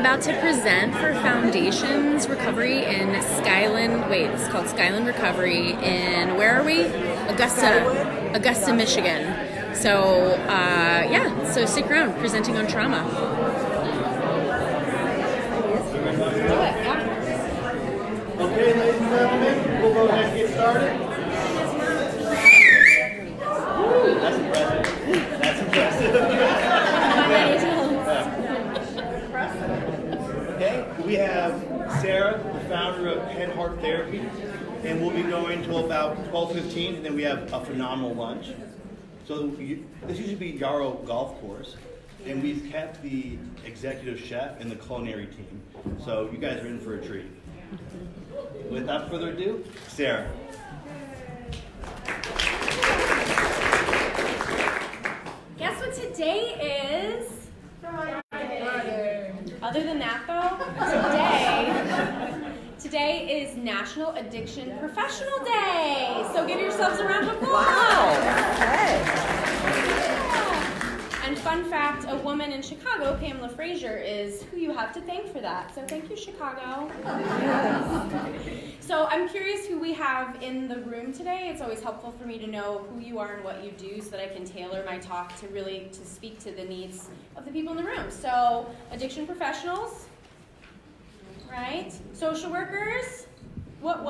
about to present for Foundations Recovery in Skyland. Wait, it's called Skyland Recovery in, where are we? Augusta, Michigan. So, so stick around, presenting on trauma. Okay, ladies and gentlemen, we'll go ahead and get started. That's impressive. That's impressive. Okay, we have Sarah, the founder of Head Heart Therapy, and we'll be going till about 12:15, and then we have a phenomenal lunch. So this used to be Yarrow Golf Course, and we've kept the executive chef and the culinary team. So you guys are in for a treat. Without further ado, Sarah. Guess what today is? Other than that though, today is National Addiction Professional Day. So give yourselves a round of applause. Wow. Okay. And fun fact, a woman in Chicago, Pamela Frazier, is who you have to thank for that. So thank you, Chicago. So I'm curious who we have in the room today. It's always helpful for me to know who you are and what you do so that I can tailor my talk to speak to the needs of the people in the room. So addiction professionals, right? Social workers, what,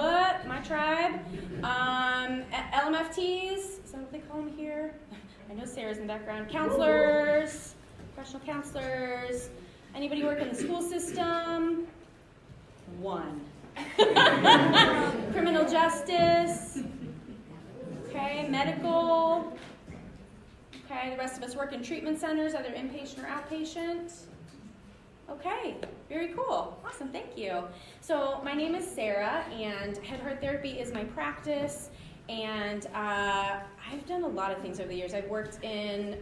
my tribe. LMFTs, is that what they call them here? I know Sarah's in the background. Counselors, professional counselors. Anybody work in the school system? One. Criminal justice. Okay, medical. Okay, the rest of us work in treatment centers, either inpatient or outpatient. Okay, very cool. Awesome, thank you. So my name is Sarah, and Head Heart Therapy is my practice. And I've done a lot of things over the years. I've worked in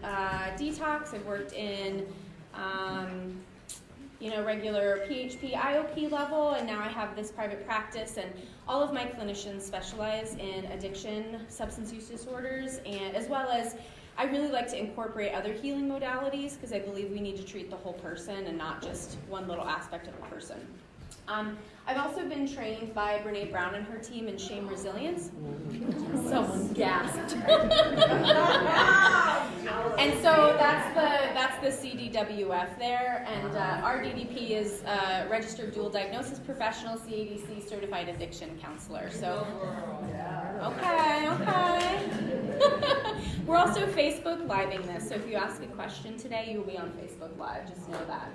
detox, I've worked in regular PHP, IOP level, and now I have this private practice, and all of my clinicians specialize in addiction, substance use disorders, and as well as I really like to incorporate other healing modalities because I believe we need to treat the whole person and not just one little aspect of a person. I've also been trained by Brene Brown and her team in shame resilience. Someone gasped. And so that's the CDWF there, and our DDP is registered dual diagnosis professional, CADC certified addiction counselor. So, okay. We're also Facebook Living this, so if you ask a question today, you'll be on Facebook Live, just know that.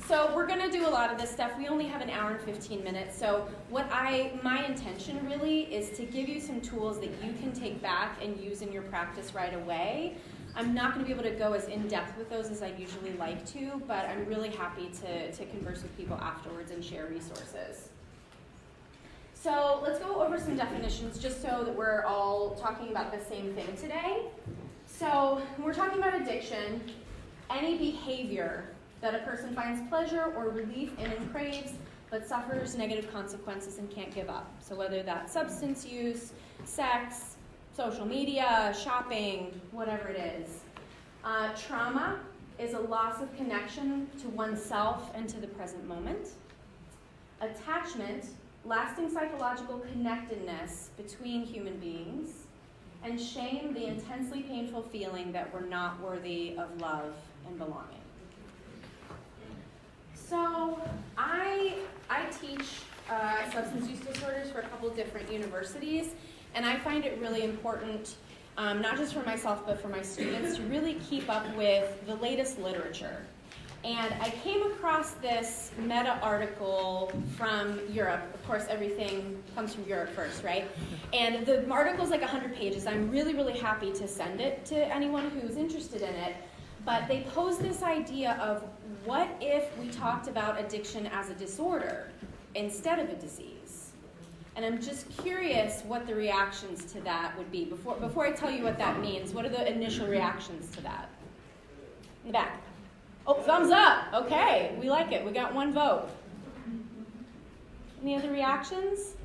So we're gonna do a lot of this stuff. We only have an hour and 15 minutes, so my intention really is to give you some tools that you can take back and use in your practice right away. I'm not going to be able to go as in-depth with those as I usually like to, but I'm really happy to converse with people afterwards and share resources. So let's go over some definitions just so that we're all talking about the same thing today. So when we're talking about addiction, any behavior that a person finds pleasure or relief in and craves, but suffers negative consequences and can't give up. So whether that's substance use, sex, social media, shopping, whatever it is. Trauma is a loss of connection to oneself and to the present moment. Attachment, lasting psychological connectedness between human beings. And shame, the intensely painful feeling that we're not worthy of love and belonging. So I teach substance use disorders for a couple different universities, and I find it really important, not just for myself but for my students, to really keep up with the latest literature. And I came across this meta article from Europe. Of course, everything comes from Europe first, right? And the article's like 100 pages. I'm really, really happy to send it to anyone who's interested in it. But they pose this idea of what if we talked about addiction as a disorder instead of a disease? And I'm just curious what the reactions to that would be. Before I tell you what that means, what are the initial reactions to that? In the back. Oh, thumbs up. Okay, we like it. We got one vote. Any other reactions?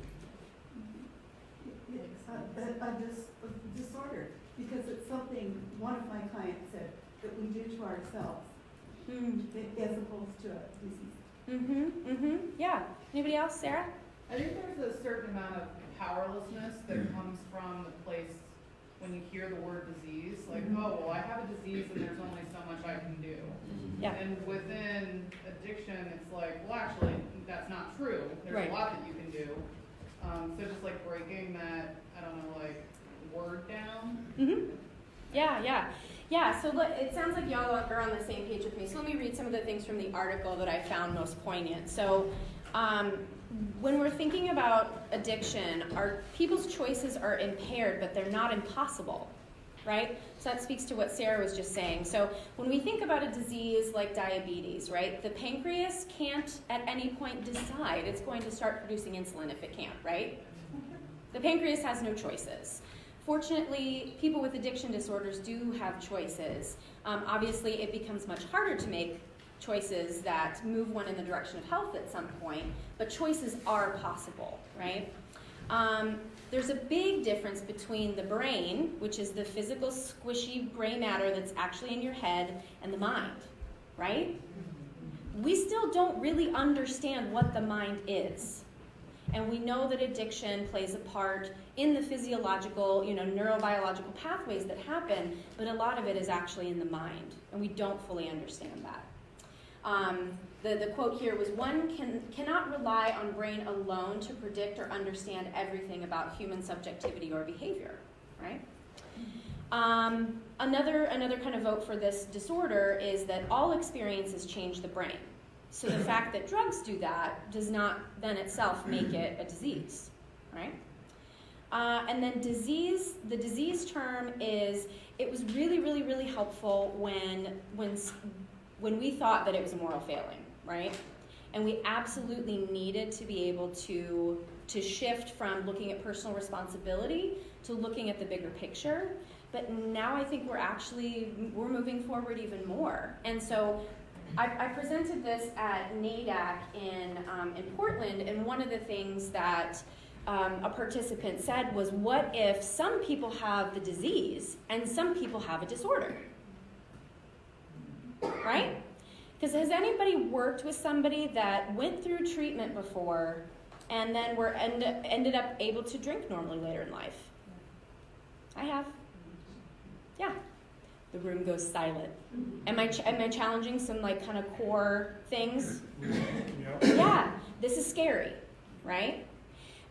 A disorder, because it's something one of my clients said that we do to ourselves. as opposed to a disease. Yeah. Anybody else? Sarah? I think there's a certain amount of powerlessness that comes from the place when you hear the word disease, like, oh, well, I have a disease and there's only so much I can do. Yeah. And within addiction, it's like, well, actually, that's not true. There's Right. a lot that you can do. So just like breaking that, I don't know, like, word down. Yeah, so it sounds like y'all are on the same page with me. So let me read some of the things from the article that I found most poignant. So when we're thinking about addiction, our people's choices are impaired, but they're not impossible, right? So that speaks to what Sarah was just saying. So when we think about a disease like diabetes, right, the pancreas can't at any point decide it's going to start producing insulin if it can't, right? The pancreas has no choices. Fortunately, people with addiction disorders do have choices. Obviously, it becomes much harder to make choices that move one in the direction of health at some point, but choices are possible, right? There's a big difference between the brain, which is the physical squishy gray matter that's actually in your head, and the mind, right? We still don't really understand what the mind is. And we know that addiction plays a part in the physiological, neurobiological pathways that happen, but a lot of it is actually in the mind, and we don't fully understand that. The quote here was, one cannot rely on brain alone to predict or understand everything about human subjectivity or behavior, right? Another kind of vote for this disorder is that all experiences change the brain. So the fact that drugs do that does not then itself make it a disease, right? And then the disease term is, it was really, really, really helpful when we thought that it was a moral failing, right? And we absolutely needed to be able to shift from looking at personal responsibility to looking at the bigger picture. But now I think we're moving forward even more. And so I presented this at NADAC in Portland, and one of the things that a participant said was, what if some people have the disease and some people have a disorder? Right? Because has anybody worked with somebody that went through treatment before and then ended up able to drink normally later in life? I have. Yeah. The room goes silent. Am I challenging some kind of core things? Yeah. This is scary, right?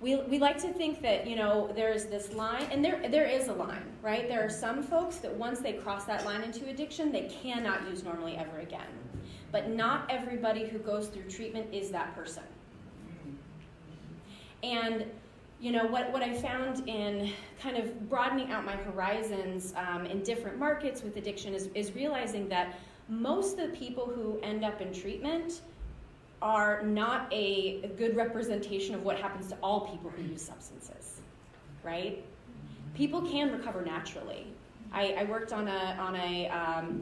We like to think that, there's this line, and there is a line, right? There are some folks that once they cross that line into addiction, they cannot use normally ever again. But not everybody who goes through treatment is that person. And what I found in kind of broadening out my horizons in different markets with addiction is realizing that most of the people who end up in treatment are not a good representation of what happens to all people who use substances, right? People can recover naturally. I worked on a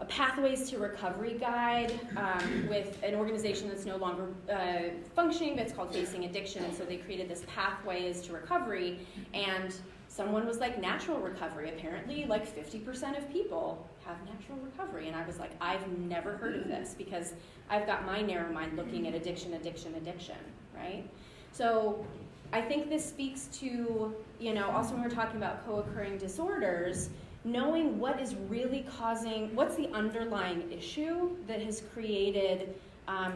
pathways to recovery guide with an organization that's no longer functioning, but it's called Facing Addiction, and so they created this pathways to recovery, and someone was like, natural recovery. Apparently, 50% of people have natural recovery, and I was like, I've never heard of this, because I've got my narrow mind looking at addiction, right? So I think this speaks to, also when we're talking about co-occurring disorders, knowing what is really what's the underlying issue that has created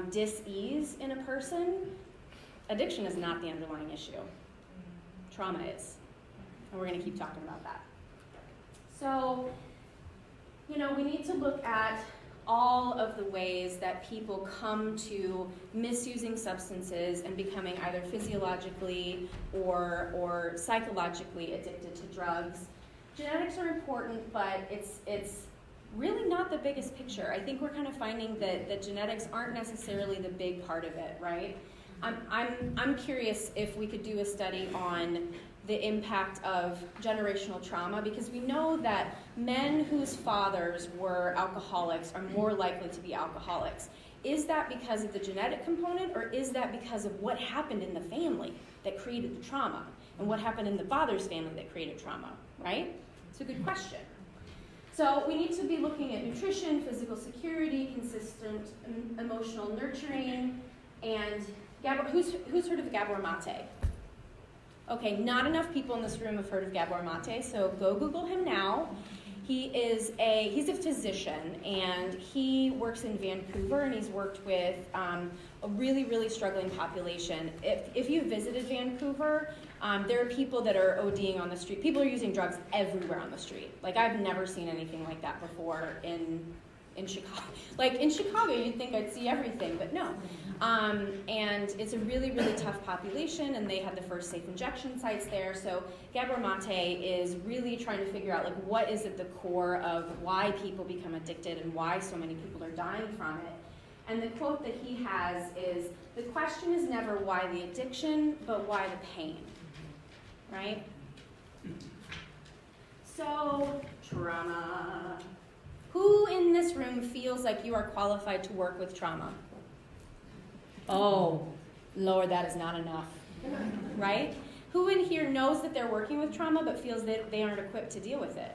dis-ease in a person. Addiction is not the underlying issue. Trauma is. And we're going to keep talking about that. So, we need to look at all of the ways that people come to misusing substances and becoming either physiologically or psychologically addicted to drugs. Genetics are important, but it's really not the biggest picture. I think we're kind of finding that genetics aren't necessarily the big part of it, right? I'm curious if we could do a study on the impact of generational trauma, because we know that men whose fathers were alcoholics are more likely to be alcoholics. Is that because of the genetic component, or is that because of what happened in the family that created the trauma, and what happened in the father's family that created trauma, right? It's a good question. So we need to be looking at nutrition, physical security, consistent emotional nurturing, and who's heard of Gabor Mate? Okay, not enough people in this room have heard of Gabor Mate, so go Google him now. He's a physician, and he works in Vancouver, and he's worked with a really, really struggling population. If you visited Vancouver, there are people that are ODing on the street. People are using drugs everywhere on the street. Like, I've never seen anything like that before in Chicago. Like, in Chicago, you'd think I'd see everything, but no. And it's a really, really tough population, and they had the first safe injection sites there. So Gabor Mate is really trying to figure out, like, what is at the core of why people become addicted and why so many people are dying from it. And the quote that he has is, "The question is never why the addiction, but why the pain." Right? So, trauma. Who in this room feels like you are qualified to work with trauma? Oh, Lord, that is not enough. Right? Who in here knows that they're working with trauma but feels that they aren't equipped to deal with it?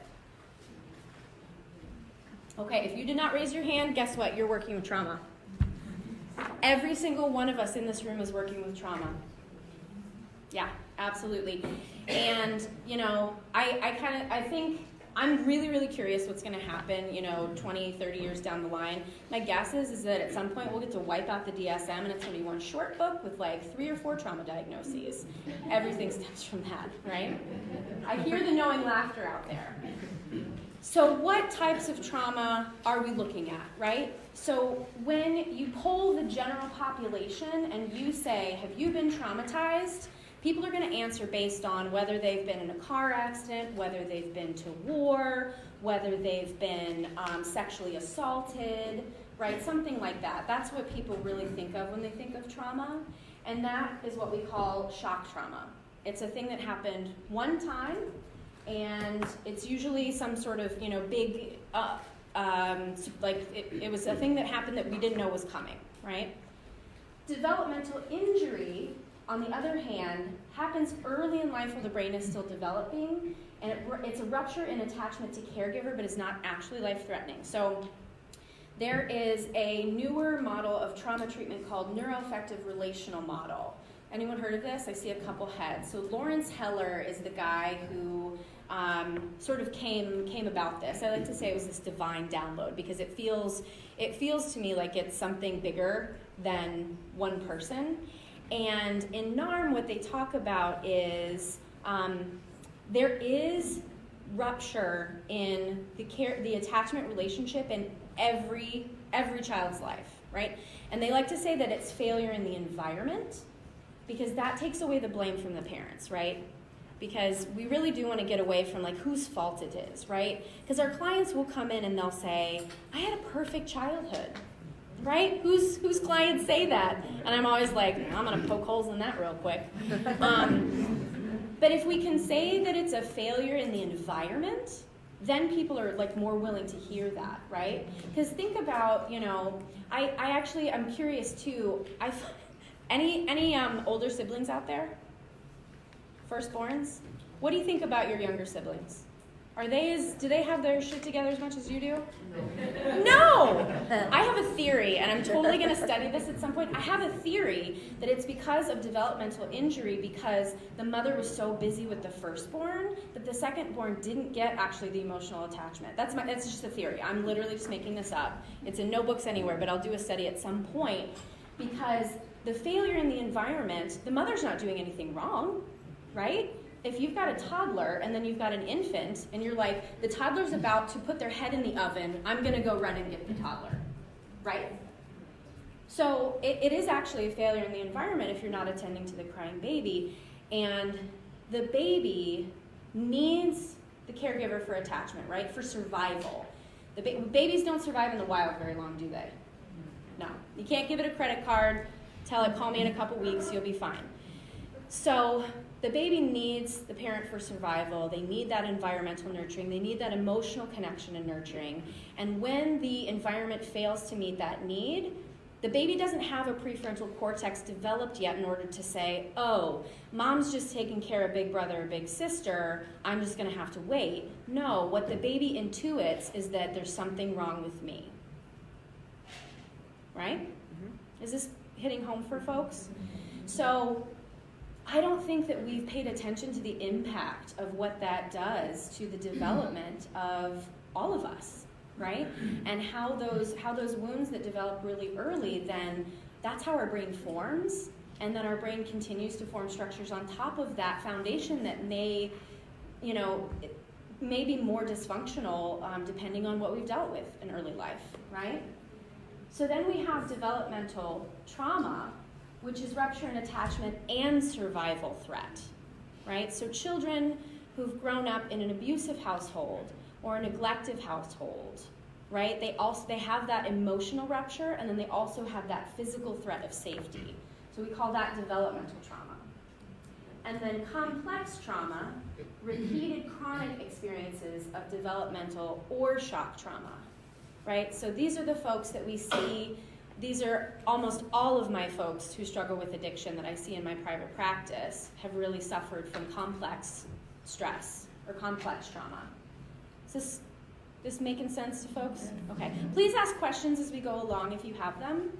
Okay, if you did not raise your hand, guess what? You're working with trauma. Every single one of us in this room is working with trauma. Yeah, absolutely. And, I think I'm really, really curious what's going to happen, 20, 30 years down the line. My guess is that at some point we'll get to wipe out the DSM, and it's going to be one short book with like 3 or 4 trauma diagnoses. Everything stems from that, right? I hear the knowing laughter out there. So what types of trauma are we looking at, right? So when you poll the general population and you say, have you been traumatized? People are going to answer based on whether they've been in a car accident, whether they've been to war, whether they've been sexually assaulted, right? Something like that. That's what people really think of when they think of trauma. And that is what we call shock trauma. It's a thing that happened one time, and it's usually some sort of, big, it was a thing that happened that we didn't know was coming, right? Developmental injury, on the other hand, happens early in life while the brain is still developing, and it's a rupture in attachment to caregiver, but it's not actually life-threatening. So there is a newer model of trauma treatment called neuroaffective relational model. Anyone heard of this? I see a couple heads. So Lawrence Heller is the guy who sort of came about this. I like to say it was this divine download because it feels to me like it's something bigger than one person. And in NARM, what they talk about is there is rupture in the attachment relationship in every child's life, right? And they like to say that it's failure in the environment because that takes away the blame from the parents, right? Because we really do want to get away from like whose fault it is, right? Because our clients will come in and they'll say, I had a perfect childhood. Right? Whose clients say that? And I'm always like, I'm going to poke holes in that real quick. But if we can say that it's a failure in the environment, then people are like more willing to hear that, right? Because think about, I'm curious too. Any older siblings out there? Firstborns? What do you think about your younger siblings? Do they have their shit together as much as you do? No! I have a theory, and I'm totally going to study this at some point. I have a theory that it's because of developmental injury because the mother was so busy with the firstborn that the secondborn didn't get actually the emotional attachment. That's just a theory. I'm literally just making this up. It's in no books anywhere, but I'll do a study at some point because the failure in the environment, the mother's not doing anything wrong, right? If you've got a toddler and then you've got an infant and you're like, the toddler's about to put their head in the oven, I'm going to go run and get the toddler, right? So it is actually a failure in the environment if you're not attending to the crying baby. And the baby needs the caregiver for attachment, right? For survival. Babies don't survive in the wild very long, do they? No. You can't give it a credit card, tell it, call me in a couple weeks, you'll be fine. So the baby needs the parent for survival. They need that environmental nurturing. They need that emotional connection and nurturing. And when the environment fails to meet that need, The baby doesn't have a prefrontal cortex developed yet in order to say, oh, mom's just taking care of big brother or big sister, I'm just going to have to wait. No, what the baby intuits is that there's something wrong with me. Right? Mm-hmm. Is this hitting home for folks? So I don't think that we've paid attention to the impact of what that does to the development of all of us. Right? And how those wounds that develop really early, then that's how our brain forms, and then our brain continues to form structures on top of that foundation that may be more dysfunctional depending on what we've dealt with in early life, right? So then we have developmental trauma, which is rupture and attachment and survival threat, right? So children who've grown up in an abusive household or a neglective household, right? They have that emotional rupture, and then they also have that physical threat of safety. So we call that developmental trauma. And then complex trauma, repeated chronic experiences of developmental or shock trauma, right? So these are the folks that we see. These are almost all of my folks who struggle with addiction that I see in my private practice have really suffered from complex stress or complex trauma. Is this making sense to folks? Okay. Please ask questions as we go along if you have them.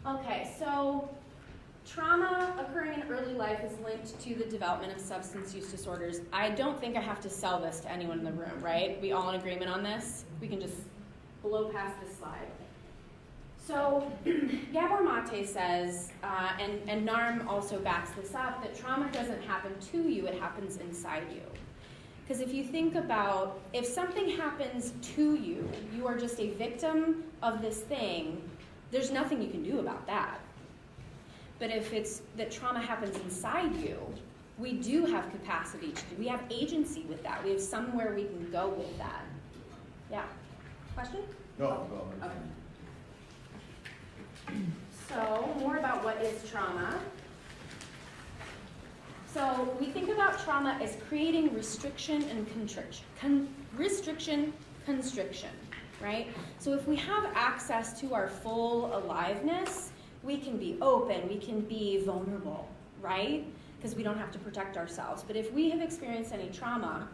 Okay, so trauma occurring in early life is linked to the development of substance use disorders. I don't think I have to sell this to anyone in the room, right? We all in agreement on this? We can just blow past this slide. So Gabor Mate says, and Narm also backs this up, that trauma doesn't happen to you, it happens inside you. Because if you think about, if something happens to you, you are just a victim of this thing, there's nothing you can do about that. But if it's that trauma happens inside you, we do have capacity to do, we have agency with that. We have somewhere we can go with that. Yeah? Question? No. Okay. So, more about what is trauma. So we think about trauma as creating restriction and constriction, right? So if we have access to our full aliveness, we can be open, we can be vulnerable, right? Because we don't have to protect ourselves. But if we have experienced any trauma,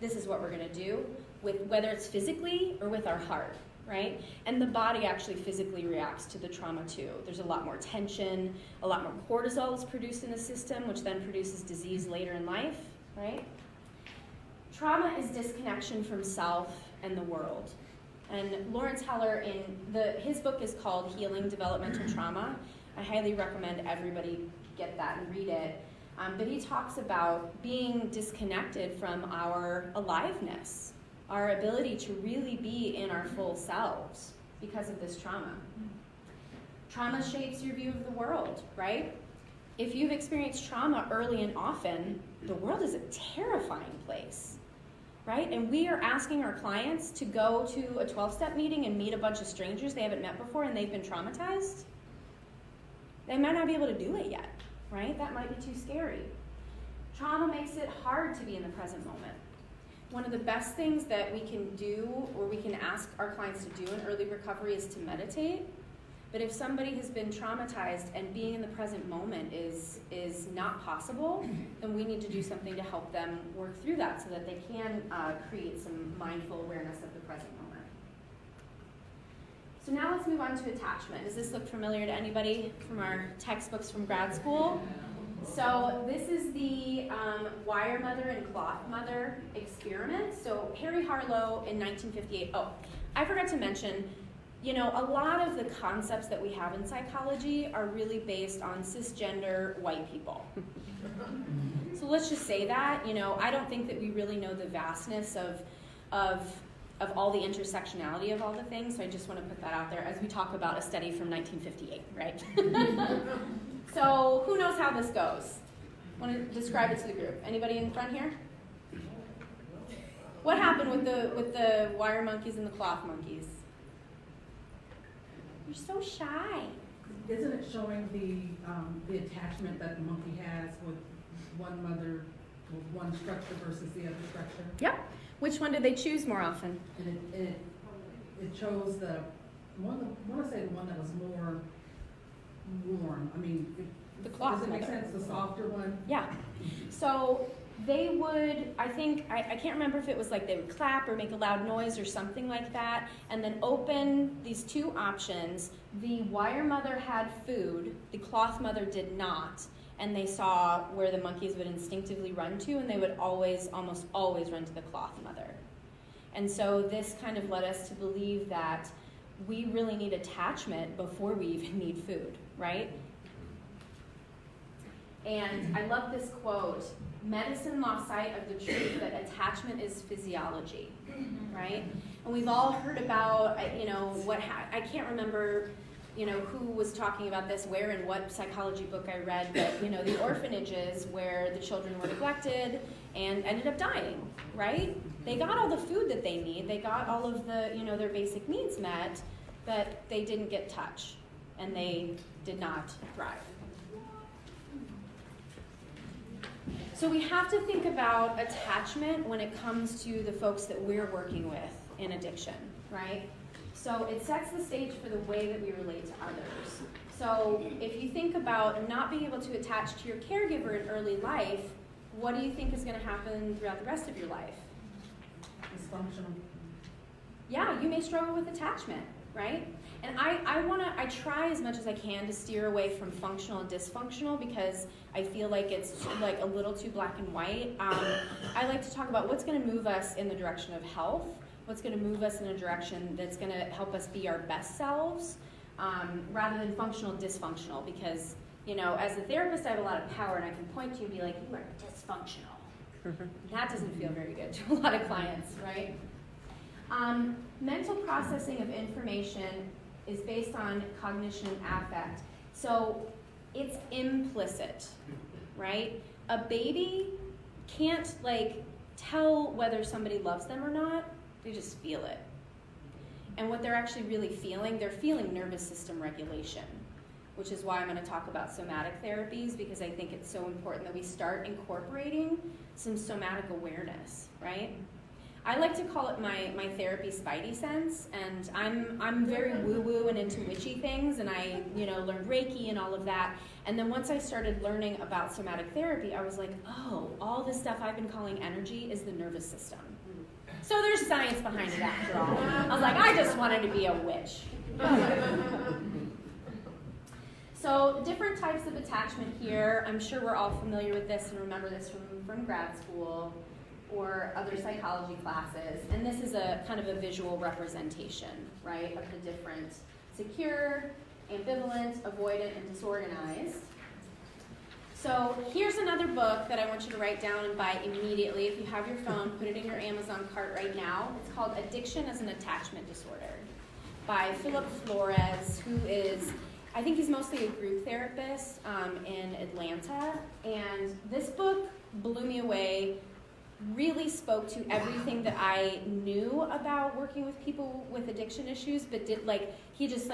this is what we're going to do, with whether it's physically or with our heart. Right? And the body actually physically reacts to the trauma too. There's a lot more tension, a lot more cortisol is produced in the system, which then produces disease later in life, right? Trauma is disconnection from self and the world. And Lawrence Heller, his book is called Healing Developmental Trauma. I highly recommend everybody get that and read it. But he talks about being disconnected from our aliveness, our ability to really be in our full selves because of this trauma. Trauma shapes your view of the world, right? If you've experienced trauma early and often, the world is a terrifying place, right? And we are asking our clients to go to a 12-step meeting and meet a bunch of strangers they haven't met before and they've been traumatized. They might not be able to do it yet, right? That might be too scary. Trauma makes it hard to be in the present moment. One of the best things that we can do, or we can ask our clients to do in early recovery, is to meditate. But if somebody has been traumatized and being in the present moment is not possible, then we need to do something to help them work through that so that they can create some mindful awareness of the present moment. So now let's move on to attachment. Does this look familiar to anybody from our textbooks from grad school? So this is the wire mother and cloth mother experiment. So Harry Harlow in 1958. Oh, I forgot to mention, a lot of the concepts that we have in psychology are really based on cisgender white people. So let's just say that, I don't think that we really know the vastness of all the intersectionality of all the things, so I just want to put that out there as we talk about a study from 1958, right? So who knows how this goes? Want to describe it to the group? Anybody in front here? What happened with the wire monkeys and the cloth monkeys? You're so shy. Isn't it showing the attachment that the monkey has with one mother, with one structure versus the other structure? Yep. Which one did they choose more often? And it chose the I want to say the one that was more warm. I mean, The cloth does it make mother. sense? The softer one? Yeah. So they would, I think, I can't remember if it was like they would clap or make a loud noise or something like that, and then open these two options. The wire mother had food, the cloth mother did not, and they saw where the monkeys would instinctively run to, and they would almost always run to the cloth mother. And so this kind of led us to believe that we really need attachment before we even need food, right? And I love this quote: medicine lost sight of the truth that attachment is physiology, right? And we've all heard about, I can't remember, who was talking about this, where and what psychology book I read, but, the orphanages where the children were neglected and ended up dying, right? They got all the food that they need, they got all of the, their basic needs met, but they didn't get touch, and they did not thrive. So we have to think about attachment when it comes to the folks that we're working with in addiction, right? So it sets the stage for the way that we relate to others. So if you think about not being able to attach to your caregiver in early life, what do you think is going to happen throughout the rest of your life? Dysfunctional. Yeah, you may struggle with attachment, right? And I try as much as I can to steer away from functional and dysfunctional because I feel like it's like a little too black and white. I like to talk about what's going to move us in the direction of health, what's going to move us in a direction that's going to help us be our best selves, rather than functional, dysfunctional, because, as a therapist, I have a lot of power and I can point to you and be like, you are dysfunctional. That doesn't feel very good to a lot of clients, right? Mental processing of information is based on cognition and affect. So it's implicit, right? A baby can't tell whether somebody loves them or not. They just feel it. And what they're actually really feeling, they're feeling nervous system regulation, which is why I'm going to talk about somatic therapies, because I think it's so important that we start incorporating some somatic awareness, right? I like to call it my therapy spidey sense, and I'm very woo-woo and into witchy things, and I learned Reiki and all of that. And then once I started learning about somatic therapy, I was like, oh, all this stuff I've been calling energy is the nervous system. So there's science behind it after all. I was like, I just wanted to be a witch. So different types of attachment here. I'm sure we're all familiar with this and remember this from grad school or other psychology classes. And this is a kind of a visual representation, right, of the different secure, ambivalent, avoidant, and disorganized. So here's another book that I want you to write down and buy immediately. If you have your phone, put it in your Amazon cart right now. It's called Addiction as an Attachment Disorder by Philip Flores, who is, I think he's mostly a group therapist in Atlanta. And this book blew me away, really spoke to everything that I knew about working with people with addiction issues, but he just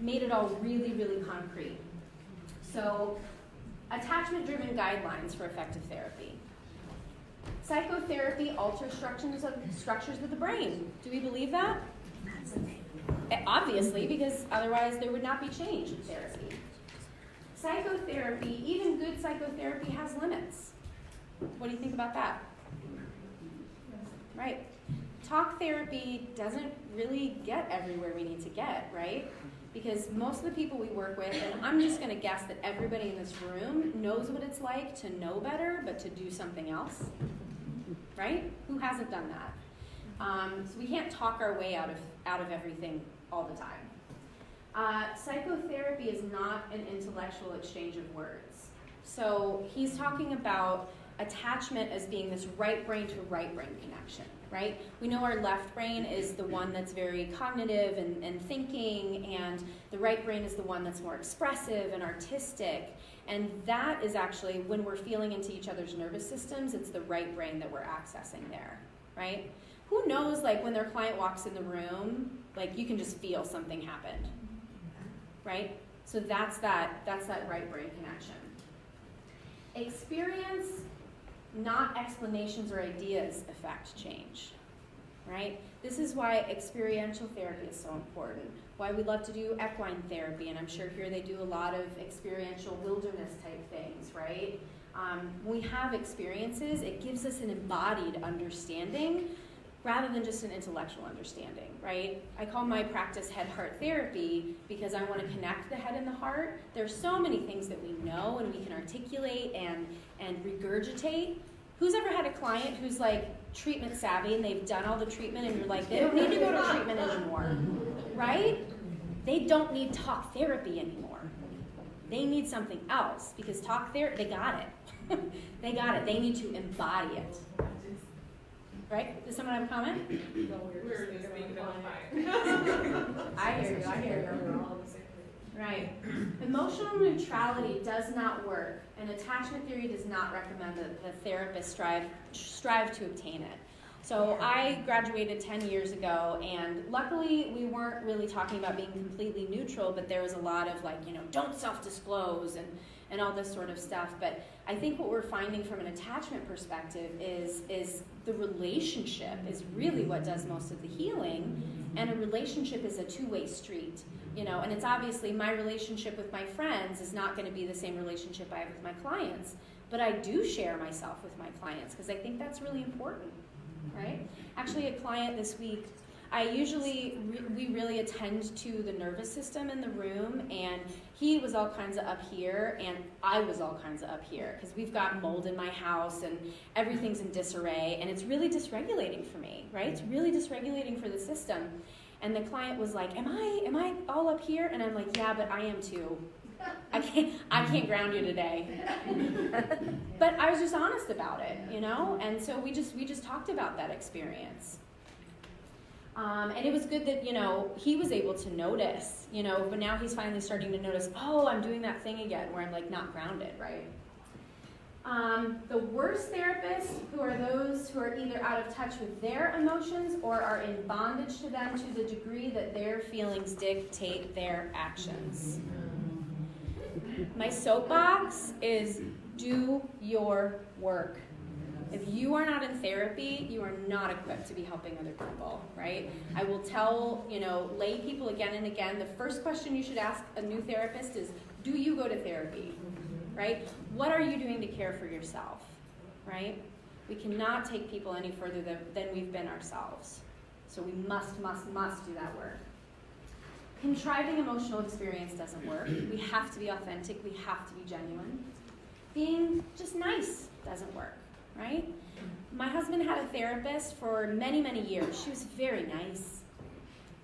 made it all really, really concrete. So, attachment-driven guidelines for effective therapy. Psychotherapy alters structures of the brain. Do we believe that? Obviously, because otherwise there would not be change in therapy. Psychotherapy, even good psychotherapy, has limits. What do you think about that? Right. Talk therapy doesn't really get everywhere we need to get, right? Because most of the people we work with, and I'm just going to guess that everybody in this room knows what it's like to know better, but to do something else, right? Who hasn't done that? So we can't talk our way out of everything all the time. Psychotherapy is not an intellectual exchange of words. So he's talking about attachment as being this right brain to right brain connection, right? We know our left brain is the one that's very cognitive and thinking, and the right brain is the one that's more expressive and artistic. And that is actually, when we're feeling into each other's nervous systems, it's the right brain that we're accessing there, right? Who knows, when their client walks in the room, you can just feel something happened, right? So that's that right brain connection. Experience, not explanations or ideas, affect change, right? This is why experiential therapy is so important, why we love to do equine therapy, and I'm sure here they do a lot of experiential wilderness type things, right? When we have experiences, it gives us an embodied understanding rather than just an intellectual understanding, right? I call my practice head-heart therapy because I want to connect the head and the heart. There's so many things that we know and we can articulate and regurgitate. Who's ever had a client who's like treatment savvy and they've done all the treatment and you're like, they don't need to go to treatment anymore, right? They don't need talk therapy anymore. They need something else because talk therapy, they got it. They got it. They need to embody it. Right? Does someone have a comment? We're just being fine. I hear you. Right. Emotional neutrality does not work, and attachment theory does not recommend that the therapist strive to obtain it. So I graduated 10 years ago, and luckily we weren't really talking about being completely neutral, but there was a lot of like, don't self-disclose and all this sort of stuff. But I think what we're finding from an attachment perspective is the relationship is really what does most of the healing, and a relationship is a two-way street. And it's obviously my relationship with my friends is not going to be the same relationship I have with my clients, but I do share myself with my clients because I think that's really important, right? Actually, a client this week, we really attend to the nervous system in the room, and he was all kinds of up here, and I was all kinds of up here because we've got mold in my house and everything's in disarray, and it's really dysregulating for me, right? It's really dysregulating for the system. And the client was like, am I all up here? And I'm like, yeah, but I am too. I can't ground you today. But I was just honest about it, And so we just talked about that experience. And it was good that, he was able to notice, but now he's finally starting to notice, oh, I'm doing that thing again where I'm like not grounded, right? The worst therapists are those who are either out of touch with their emotions or are in bondage to them to the degree that their feelings dictate their actions. My soapbox is do your work. If you are not in therapy, you are not equipped to be helping other people, right? I will tell, lay people again and again, the first question you should ask a new therapist is, do you go to therapy, right? What are you doing to care for yourself, right? We cannot take people any further than we've been ourselves. So we must do that work. Contriving emotional experience doesn't work. We have to be authentic. We have to be genuine. Being just nice doesn't work. Right? My husband had a therapist for many, many years. She was very nice.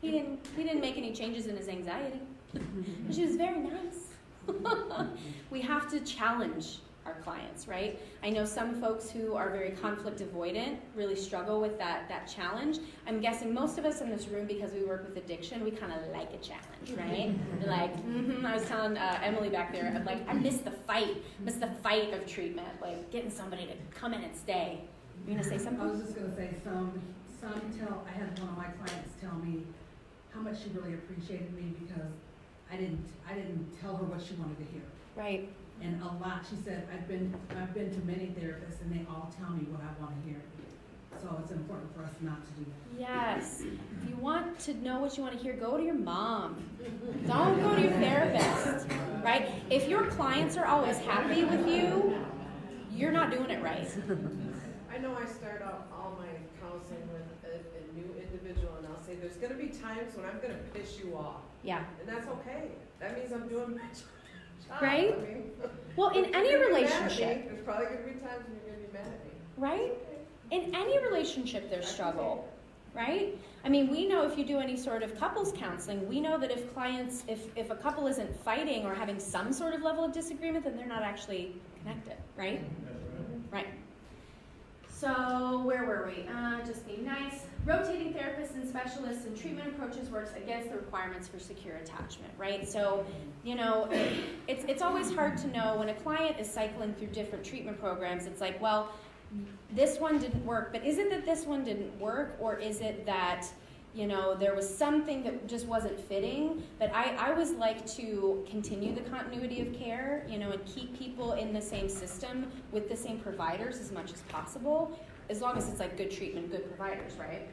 He didn't make any changes in his anxiety. But she was very nice. We have to challenge our clients, right? I know some folks who are very conflict avoidant really struggle with that challenge. I'm guessing most of us in this room, because we work with addiction, we kind of like a challenge, right? We're like, I was telling Emily back there, I'm like, I miss the fight of treatment, like getting somebody to come in and stay. You're gonna say something? I was just gonna say I had one of my clients tell me how much she really appreciated me because I didn't tell her what she wanted to hear. Right. And a lot, she said, I've been to many therapists and they all tell me what I want to hear. So it's important for us not to do that. Yes. If you want to know what you want to hear, go to your mom. Don't go to your therapist, right? If your clients are always happy with you, you're not doing it right. I know I start out all my counseling with a new individual, and I'll say, there's going to be times when I'm going to piss you off. Yeah. And that's okay. That means I'm doing my job. Right? I mean, Well, in any relationship. There's probably going to be times when you're going to be mad at me. Right? In any relationship, there's struggle, right? I mean, we know if you do any sort of couples counseling, we know that if a couple isn't fighting or having some sort of level of disagreement, then they're not actually connected, right? Right. So where were we? Just being nice. Rotating therapists and specialists and treatment approaches works against the requirements for secure attachment, right? So, it's always hard to know when a client is cycling through different treatment programs. It's like, well, this one didn't work, but is it that this one didn't work, or is it that, there was something that just wasn't fitting? But I always like to continue the continuity of care, and keep people in the same system with the same providers as much as possible, as long as it's like good treatment, good providers, right?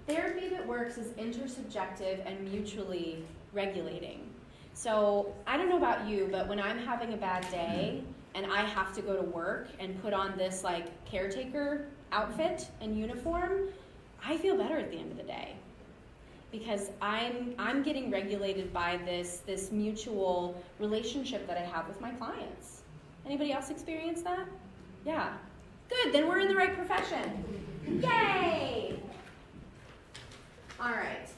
Therapy that works is intersubjective and mutually regulating. So I don't know about you, but when I'm having a bad day and I have to go to work and put on this like caretaker outfit and uniform, I feel better at the end of the day because I'm getting regulated by this mutual relationship that I have with my clients. Anybody else experience that? Yeah. Good, then we're in the right profession. Yay! All right.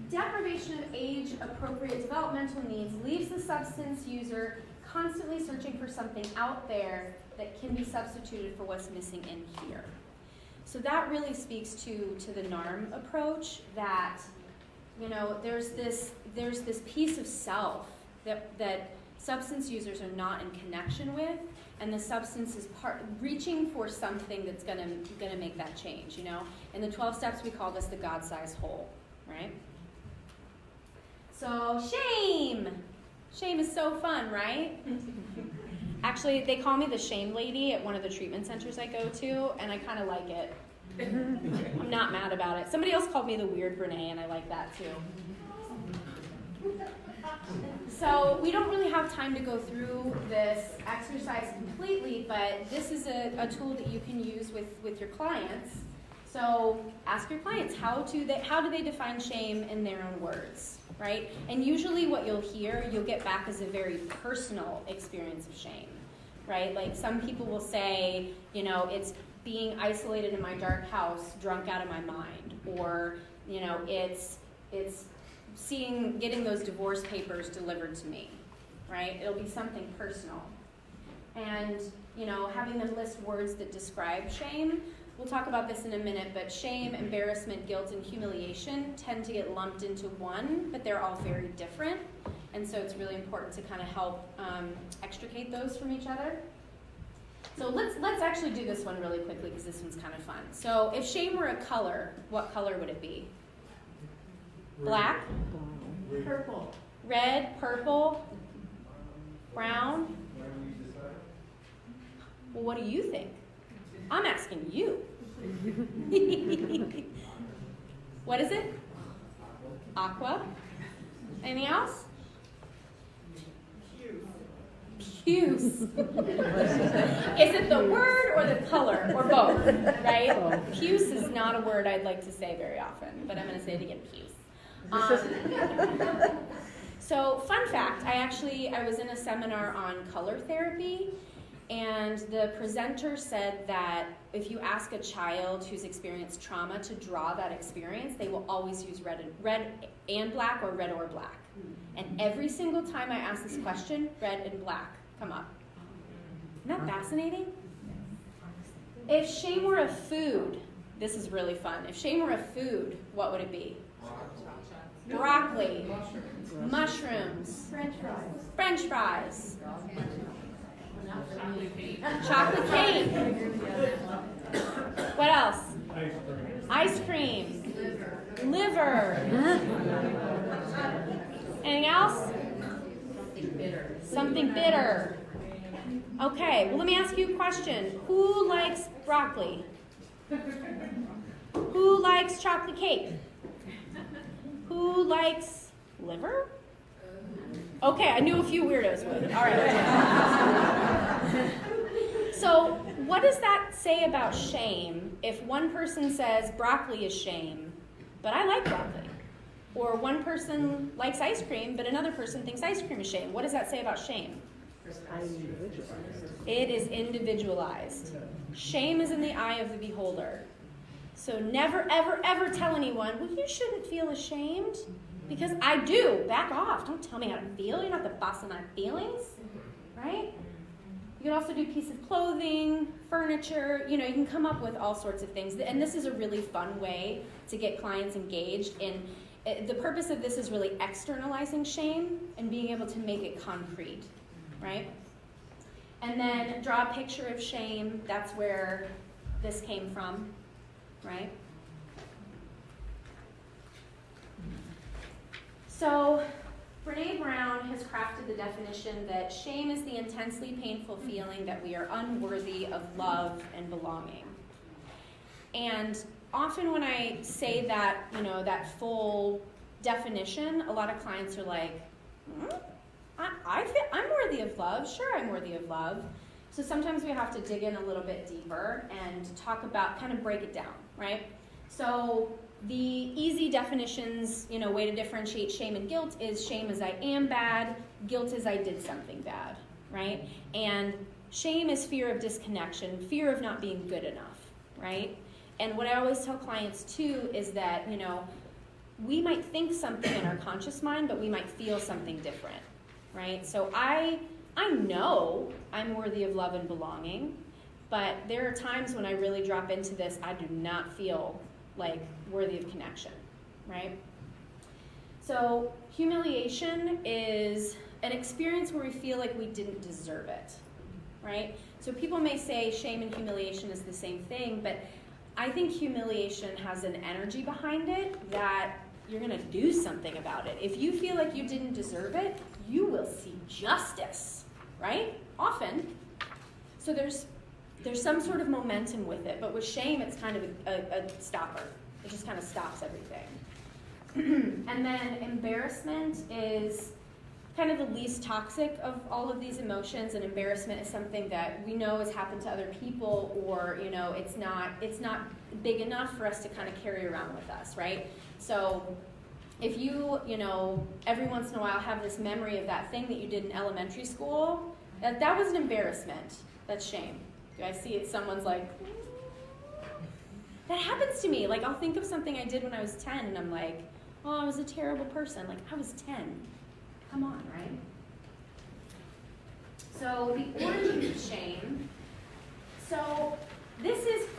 Deprivation of age-appropriate developmental needs leaves the substance user constantly searching for something out there that can be substituted for what's missing in here. So that really speaks to the NARM approach that, you know, there's this piece of self that substance users are not in connection with, and the substance is reaching for something that's gonna make that change, you know? In the 12 steps, we call this the God-sized hole, right? So shame. Shame is so fun, right? Actually, they call me the shame lady at one of the treatment centers I go to, and I kind of like it. I'm not mad about it. Somebody else called me the weird Brene, and I like that too. So we don't really have time to go through this exercise completely, but this is a tool that you can use with your clients. So ask your clients, how do they define shame in their own words, right? And usually what you'll get back as a very personal experience of shame, right? Like some people will say, you know, it's being isolated in my dark house, drunk out of my mind, or, you know, it's getting those divorce papers delivered to me, right? It'll be something personal. And, you know, having them list words that describe shame. We'll talk about this in a minute, but shame, embarrassment, guilt, and humiliation tend to get lumped into one, but they're all very different. And so it's really important to kind of help extricate those from each other. So let's actually do this one really quickly because this one's kind of fun. So if shame were a color, what color would it be? Black? Purple. Red, purple, brown? Well, what do you think? I'm asking you. What is it? Aqua. Anything else? Puce. Is it the word or the color or both? Right? Puce is not a word I'd like to say very often, but I'm going to say it again. Puce. So, fun fact, I was in a seminar on color therapy, and the presenter said that if you ask a child who's experienced trauma to draw that experience, they will always use red and black or red or black. And every single time I ask this question, red and black come up. Isn't that fascinating? If shame were a food, this is really fun. If shame were a food, what would it be? Broccoli, mushrooms, French fries, chocolate cake. What else? Ice cream, liver. Anything else? Something bitter. Okay, well let me ask you a question. Who likes broccoli? Who likes chocolate cake? Who likes liver? Okay, I knew a few weirdos would. All right. So, what does that say about shame if one person says broccoli is shame, but I like broccoli? Or one person likes ice cream, but another person thinks ice cream is shame. What does that say about shame? It is individualized. Shame is in the eye of the beholder. So never, ever, ever tell anyone, well, you shouldn't feel ashamed. Because I do. Back off. Don't tell me how to feel. You're not the boss of my feelings. Right? You can also do a piece of clothing, furniture. You know, you can come up with all sorts of things. And this is a really fun way to get clients engaged in. The purpose of this is really externalizing shame and being able to make it concrete. Right? And then draw a picture of shame. That's where this came from. Right? So, Brené Brown has crafted the definition that shame is the intensely painful feeling that we are unworthy of love and belonging. And often when I say that, that full definition, a lot of clients are like, I'm worthy of love. Sure, I'm worthy of love. So sometimes we have to dig in a little bit deeper and talk about, kind of break it down, right? So the easy definitions, way to differentiate shame and guilt is shame is I am bad, guilt is I did something bad, right? And shame is fear of disconnection, fear of not being good enough, right? And what I always tell clients too is that, we might think something in our conscious mind, but we might feel something different, right? So I know I'm worthy of love and belonging, but there are times when I really drop into this, I do not feel like worthy of connection, right? So humiliation is an experience where we feel like we didn't deserve it, right? So people may say shame and humiliation is the same thing, but I think humiliation has an energy behind it that you're gonna do something about it. If you feel like you didn't deserve it, you will see justice, right? Often. So there's some sort of momentum with it, but with shame, it's kind of a stopper. It just kind of stops everything. And then embarrassment is kind of the least toxic of all of these emotions, and embarrassment is something that we know has happened to other people, or it's not big enough for us to kind of carry around with us, right? So if you every once in a while have this memory of that thing that you did in elementary school, that was an embarrassment. That's shame. Do I see it? Someone's like, that happens to me. Like, I'll think of something I did when I was 10, and I'm like, oh, I was a terrible person. Like, I was 10. Come on, right? So the origins of shame. So this is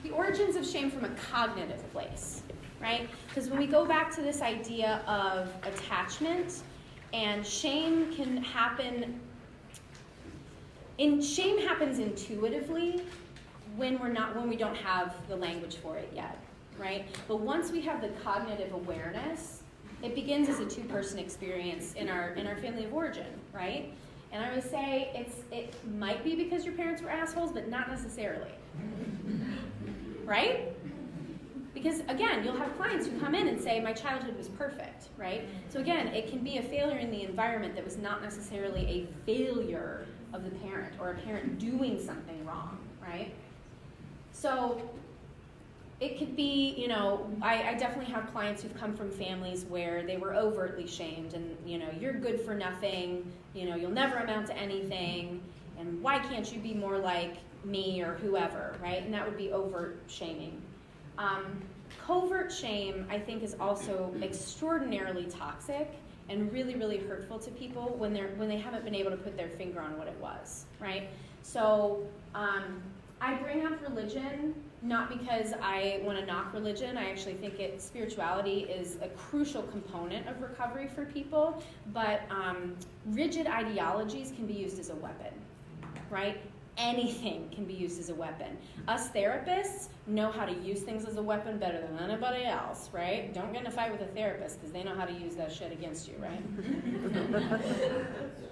the origins of shame from a cognitive place, right? Because when we go back to this idea of attachment, and shame happens intuitively when we don't have the language for it yet, right? But once we have the cognitive awareness, it begins as a two-person experience in our family of origin, right? And I would say it might be because your parents were assholes, but not necessarily, right? Because again, you'll have clients who come in and say, my childhood was perfect, right? So again, it can be a failure in the environment that was not necessarily a failure of the parent or a parent doing something wrong, right? So it could be, I definitely have clients who've come from families where they were overtly shamed and, you're good for nothing, you'll never amount to anything, and why can't you be more like me or whoever, right? And that would be overt shaming. Covert shame, I think, is also extraordinarily toxic and really, really hurtful to people when they haven't been able to put their finger on what it was, right? So I bring up religion not because I want to knock religion. I actually think spirituality is a crucial component of recovery for people, but rigid ideologies can be used as a weapon, right? Anything can be used as a weapon. Us therapists know how to use things as a weapon better than anybody else, right? Don't get in a fight with a therapist because they know how to use that shit against you, right?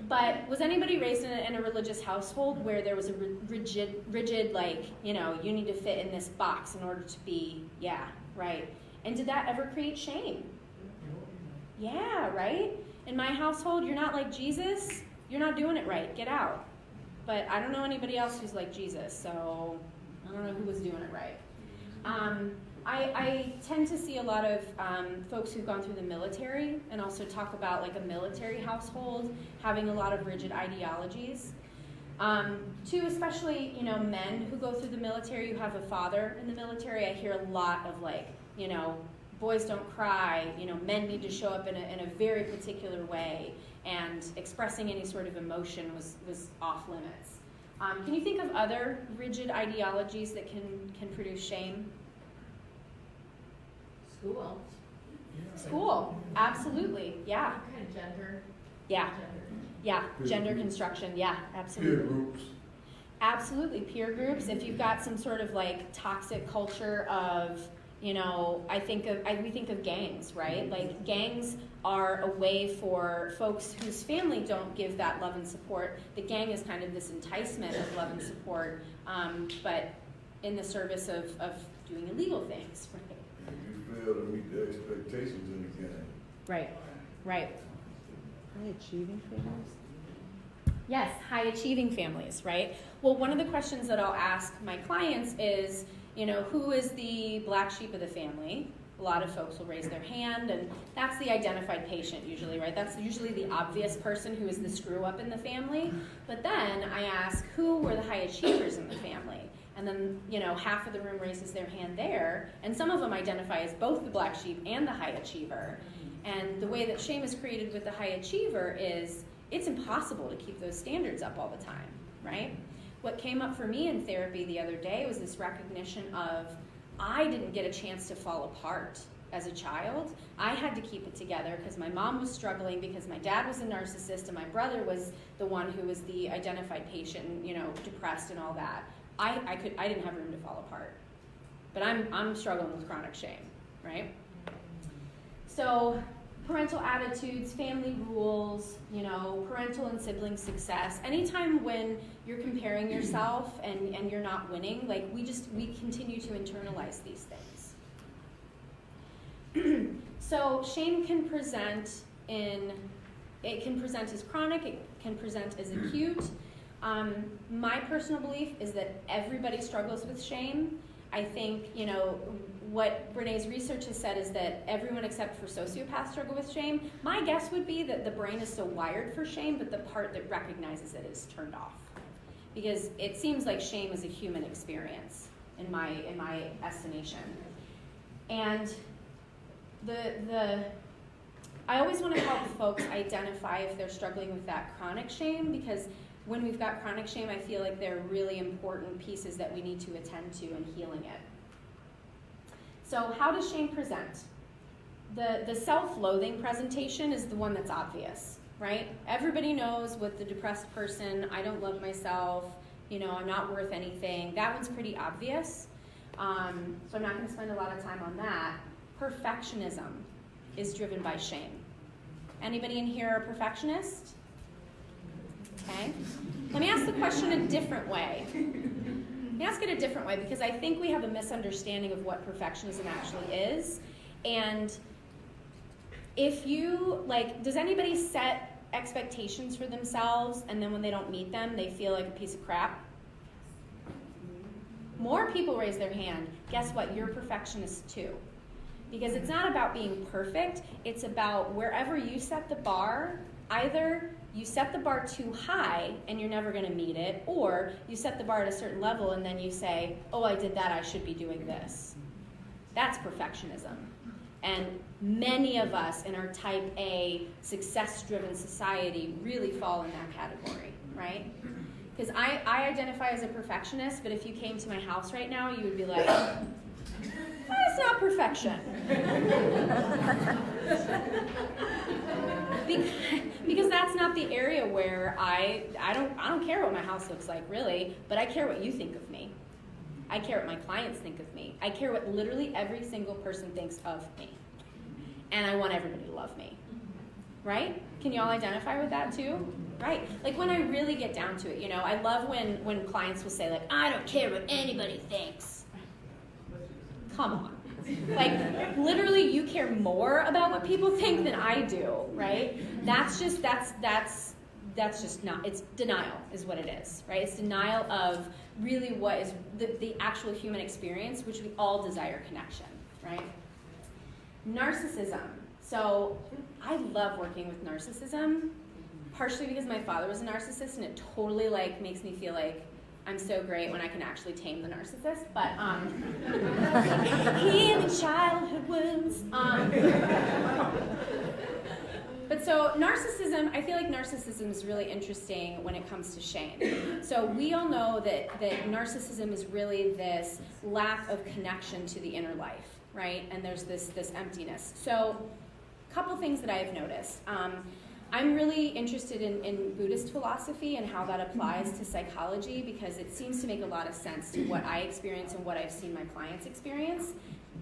But was anybody raised in a religious household where there was a rigid like, you need to fit in this box in order to be, yeah, right? And did that ever create shame? Yeah, right? In my household, you're not like Jesus, you're not doing it right, get out. But I don't know anybody else who's like Jesus, so I don't know who was doing it right. I tend to see a lot of folks who've gone through the military and also talk about like a military household having a lot of rigid ideologies. Too, especially, men who go through the military, who have a father in the military, I hear a lot of like, boys don't cry, men need to show up in a very particular way, and expressing any sort of emotion was off limits. Can you think of other rigid ideologies that can produce shame? School. School, absolutely, yeah. What kind of gender? Yeah, Gender. yeah, gender construction, yeah, absolutely. Peer groups. Absolutely, peer groups. If you've got some sort of like toxic culture of, we think of gangs, right? Like gangs are a way for folks whose family don't give that love and support. The gang is kind of this enticement of love and support, but in the service of doing illegal things, right? If you fail to meet the expectations in the game. Right, right. High achieving families? Yes, high achieving families, right? Well, one of the questions that I'll ask my clients is, who is the black sheep of the family? A lot of folks will raise their hand, and that's the identified patient usually, right? That's usually the obvious person who is the screw up in the family. But then I ask, who were the high achievers in the family? And then, half of the room raises their hand there, and some of them identify as both the black sheep and the high achiever. And the way that shame is created with the high achiever is it's impossible to keep those standards up all the time, right? What came up for me in therapy the other day was this recognition of I didn't get a chance to fall apart as a child. I had to keep it together because my mom was struggling, because my dad was a narcissist, and my brother was the one who was the identified patient, depressed and all that. I didn't have room to fall apart. But I'm struggling with chronic shame, right? So parental attitudes, family rules, parental and sibling success. Anytime when you're comparing yourself and you're not winning, we continue to internalize these things. So shame can present as chronic, it can present as acute. My personal belief is that everybody struggles with shame. I think, what Brené's research has said is that everyone except for sociopaths struggle with shame. My guess would be that the brain is so wired for shame, but the part that recognizes it is turned off. Because it seems like shame is a human experience in my estimation. And I always want to help folks identify if they're struggling with that chronic shame, because when we've got chronic shame, I feel like there are really important pieces that we need to attend to in healing it. So how does shame present? The self-loathing presentation is the one that's obvious, right? Everybody knows with the depressed person, I don't love myself, I'm not worth anything. That one's pretty obvious. So I'm not going to spend a lot of time on that. Perfectionism is driven by shame. Anybody in here a perfectionist? Okay. Let me ask the question a different way. Let me ask it a different way, because I think we have a misunderstanding of what perfectionism actually is. And if you, does anybody set expectations for themselves and then when they don't meet them, they feel like a piece of crap? More people raise their hand. Guess what? You're a perfectionist too. Because it's not about being perfect, it's about wherever you set the bar, either you set the bar too high and you're never going to meet it, or you set the bar at a certain level and then you say, oh, I did that, I should be doing this. That's perfectionism. And many of us in our type A, success-driven society really fall in that category, right? Because I identify as a perfectionist, but if you came to my house right now, you would be like, that's not perfection. Because that's not the area where I don't care what my house looks like, really, but I care what you think of me. I care what my clients think of me. I care what literally every single person thinks of me. And I want everybody to love me. Right? Can you all identify with that too? Right. When I really get down to it, I love when clients will say, I don't care what anybody thinks. Come on. Literally you care more about what people think than I do, right? That's just not, it's denial is what it is, right? It's denial of really what is the actual human experience, which we all desire connection, right? Narcissism. So I love working with narcissism, partially because my father was a narcissist and it totally makes me feel like I'm so great when I can actually tame the narcissist, but healing childhood wounds. But so narcissism, I feel like narcissism is really interesting when it comes to shame. So we all know that narcissism is really this lack of connection to the inner life, right? And there's this emptiness. So a couple things that I have noticed. I'm really interested in Buddhist philosophy and how that applies to psychology, because it seems to make a lot of sense to what I experience and what I've seen my clients experience.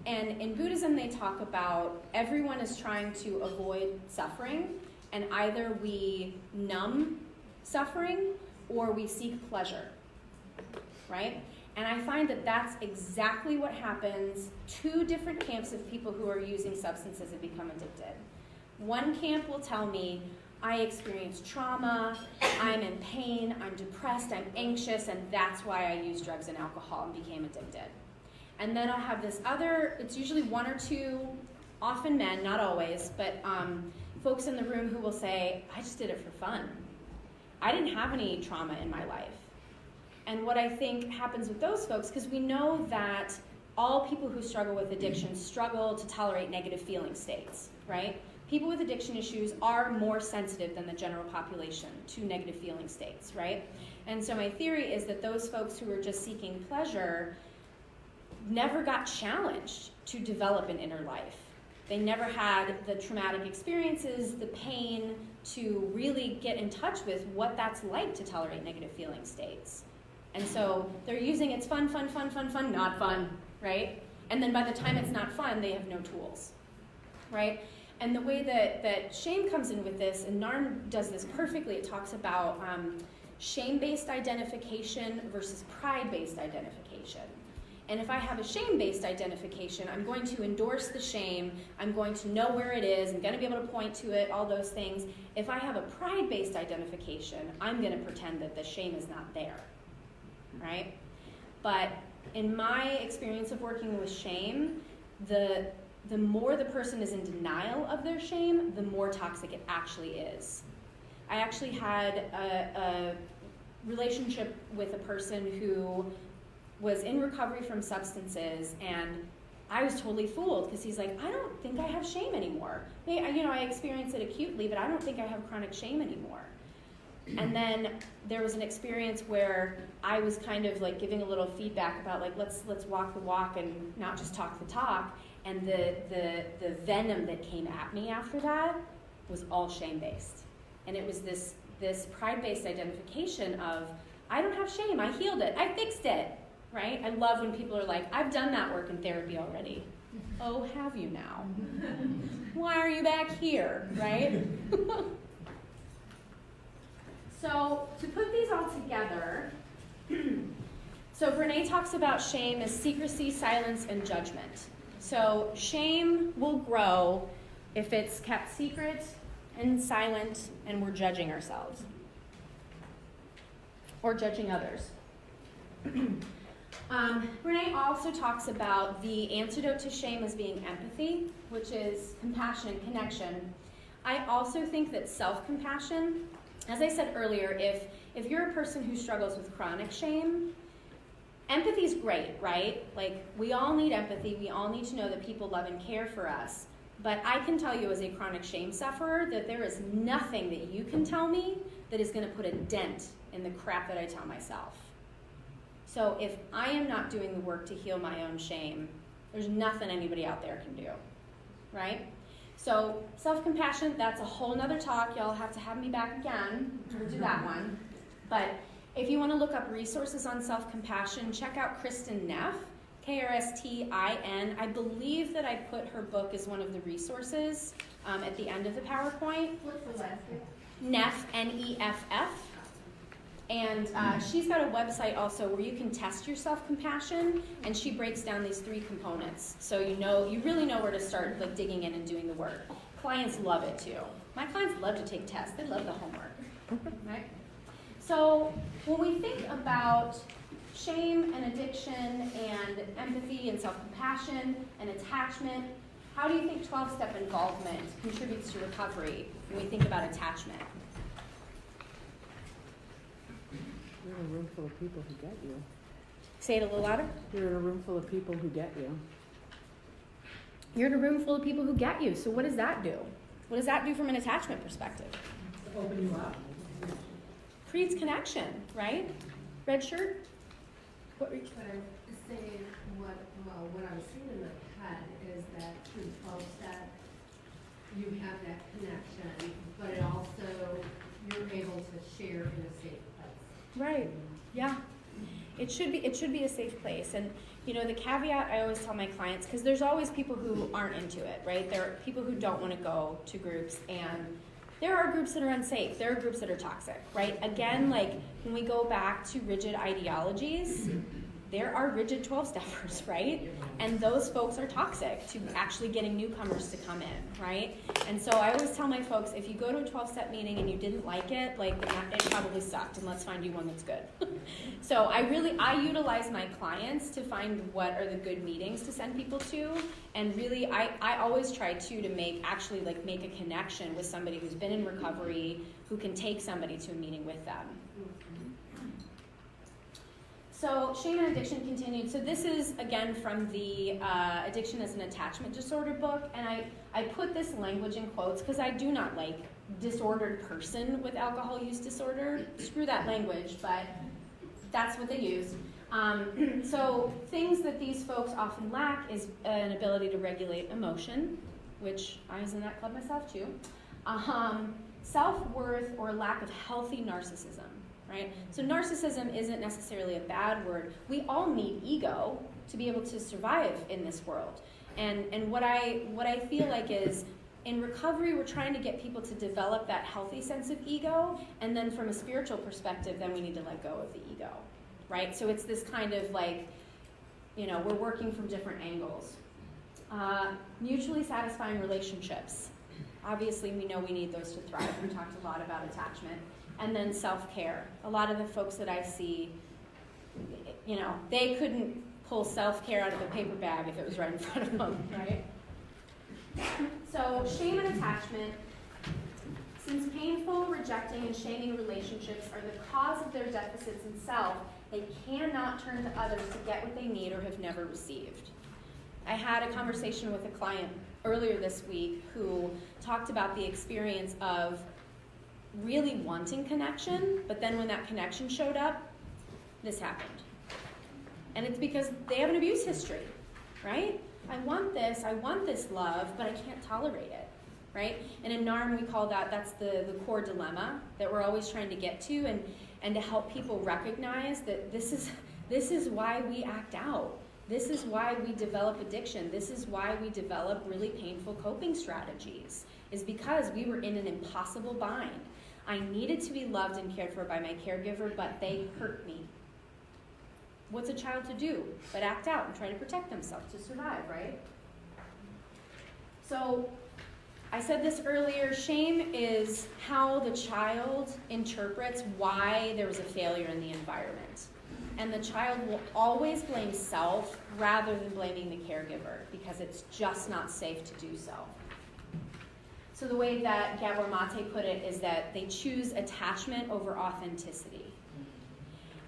And in Buddhism, they talk about everyone is trying to avoid suffering, and either we numb suffering or we seek pleasure, right? And I find that that's exactly what happens. 2 different camps of people who are using substances have become addicted. One camp will tell me, I experienced trauma, I'm in pain, I'm depressed, I'm anxious, and that's why I used drugs and alcohol and became addicted. And then I'll have this other, it's usually 1 or 2, often men, not always, but folks in the room who will say, I just did it for fun. I didn't have any trauma in my life. And what I think happens with those folks, because we know that all people who struggle with addiction struggle to tolerate negative feeling states, right? People with addiction issues are more sensitive than the general population to negative feeling states, right? And so my theory is that those folks who are just seeking pleasure never got challenged to develop an inner life. They never had the traumatic experiences, the pain, to really get in touch with what that's like to tolerate negative feeling states. And so they're using it's fun, not fun, right? And then by the time it's not fun, they have no tools, right? And the way that shame comes in with this, and NARM does this perfectly, it talks about shame-based identification versus pride-based identification. And if I have a shame-based identification, I'm going to endorse the shame, I'm going to know where it is, I'm going to be able to point to it, all those things. If I have a pride-based identification, I'm going to pretend that the shame is not there, right? But in my experience of working with shame, the more the person is in denial of their shame, the more toxic it actually is. I actually had a relationship with a person who was in recovery from substances, and I was totally fooled because he's like, I don't think I have shame anymore. I experience it acutely, but I don't think I have chronic shame anymore. And then there was an experience where I was kind of like giving a little feedback about like, let's walk the walk and not just talk the talk. And the venom that came at me after that was all shame-based. And it was this pride-based identification of, I don't have shame, I healed it, I fixed it, right? I love when people are like, I've done that work in therapy already. Oh, have you now? Why are you back here, right? So to put these all together, so Brene talks about shame as secrecy, silence, and judgment. So shame will grow if it's kept secret and silent and we're judging ourselves or judging others. Brene also talks about the antidote to shame as being empathy, which is compassion and connection. I also think that self-compassion, as I said earlier, if you're a person who struggles with chronic shame, empathy is great, right? Like, we all need empathy. We all need to know that people love and care for us. But I can tell you as a chronic shame sufferer that there is nothing that you can tell me that is going to put a dent in the crap that I tell myself. So if I am not doing the work to heal my own shame, there's nothing anybody out there can do, right? So self-compassion, that's a whole nother talk. Y'all have to have me back again. We'll do that one. But if you want to look up resources on self-compassion, check out Kristen Neff, Kristin. I believe that I put her book as one of the resources at the end of the PowerPoint. What's the last name? Neff, Neff. And she's got a website also where you can test your self-compassion, and she breaks down these 3 components. So you really know where to start, like digging in and doing the work. Clients love it too. My clients love to take tests. They love the homework, right? So when we think about shame and addiction and empathy and self-compassion and attachment, how do you think 12-step involvement contributes to recovery when we think about attachment? You're in a room full of people who get you. Say it a little louder. You're in a room full of people who get you. You're in a room full of people who get you. So what does that do? What does that do from an attachment perspective? Open you up. Creates connection, right? Red shirt? What were you? But I'm saying what I was seeing in my head is that through 12-step, you have that connection, but it also, you're able to share in a safe place. Right. Yeah. It should be a safe place. And the caveat I always tell my clients, because there's always people who aren't into it, right? There are people who don't want to go to groups, and there are groups that are unsafe. There are groups that are toxic, right? Again, like when we go back to rigid ideologies, there are rigid 12-steppers, right? And those folks are toxic to actually getting newcomers to come in, right? And so I always tell my folks, if you go to a 12-step meeting and you didn't like it, like it probably sucked, and let's find you one that's good. So I utilize my clients to find what are the good meetings to send people to, and really I always try to make a connection with somebody who's been in recovery, who can take somebody to a meeting with them. So shame and addiction continued. So this is, again, from the Addiction as an Attachment Disorder book. And I put this language in quotes because I do not like disordered person with alcohol use disorder. Screw that language, but that's what they use. So things that these folks often lack is an ability to regulate emotion, which I was in that club myself too. Self-worth or lack of healthy narcissism. Right? So narcissism isn't necessarily a bad word. We all need ego to be able to survive in this world. And what I feel like is, in recovery, we're trying to get people to develop that healthy sense of ego, and then from a spiritual perspective, then we need to let go of the ego, right? So it's this kind of like, we're working from different angles. Mutually satisfying relationships. Obviously, we know we need those to thrive. We talked a lot about attachment. And then self-care. A lot of the folks that I see, they couldn't pull self-care out of a paper bag if it was right in front of them, right? So shame and attachment. Since painful, rejecting, and shaming relationships are the cause of their deficits in self, they cannot turn to others to get what they need or have never received. I had a conversation with a client earlier this week who talked about the experience of really wanting connection, but then when that connection showed up, this happened. And it's because they have an abuse history, right? I want this love, but I can't tolerate it, right? And in NARM, we call that's the core dilemma that we're always trying to get to, and to help people recognize that this is why we act out. This is why we develop addiction. This is why we develop really painful coping strategies, is because we were in an impossible bind. I needed to be loved and cared for by my caregiver, but they hurt me. What's a child to do but act out and try to protect themselves to survive, right? So I said this earlier, shame is how the child interprets why there was a failure in the environment. And the child will always blame self rather than blaming the caregiver because it's just not safe to do so. So the way that Gabor Mate put it is that they choose attachment over authenticity.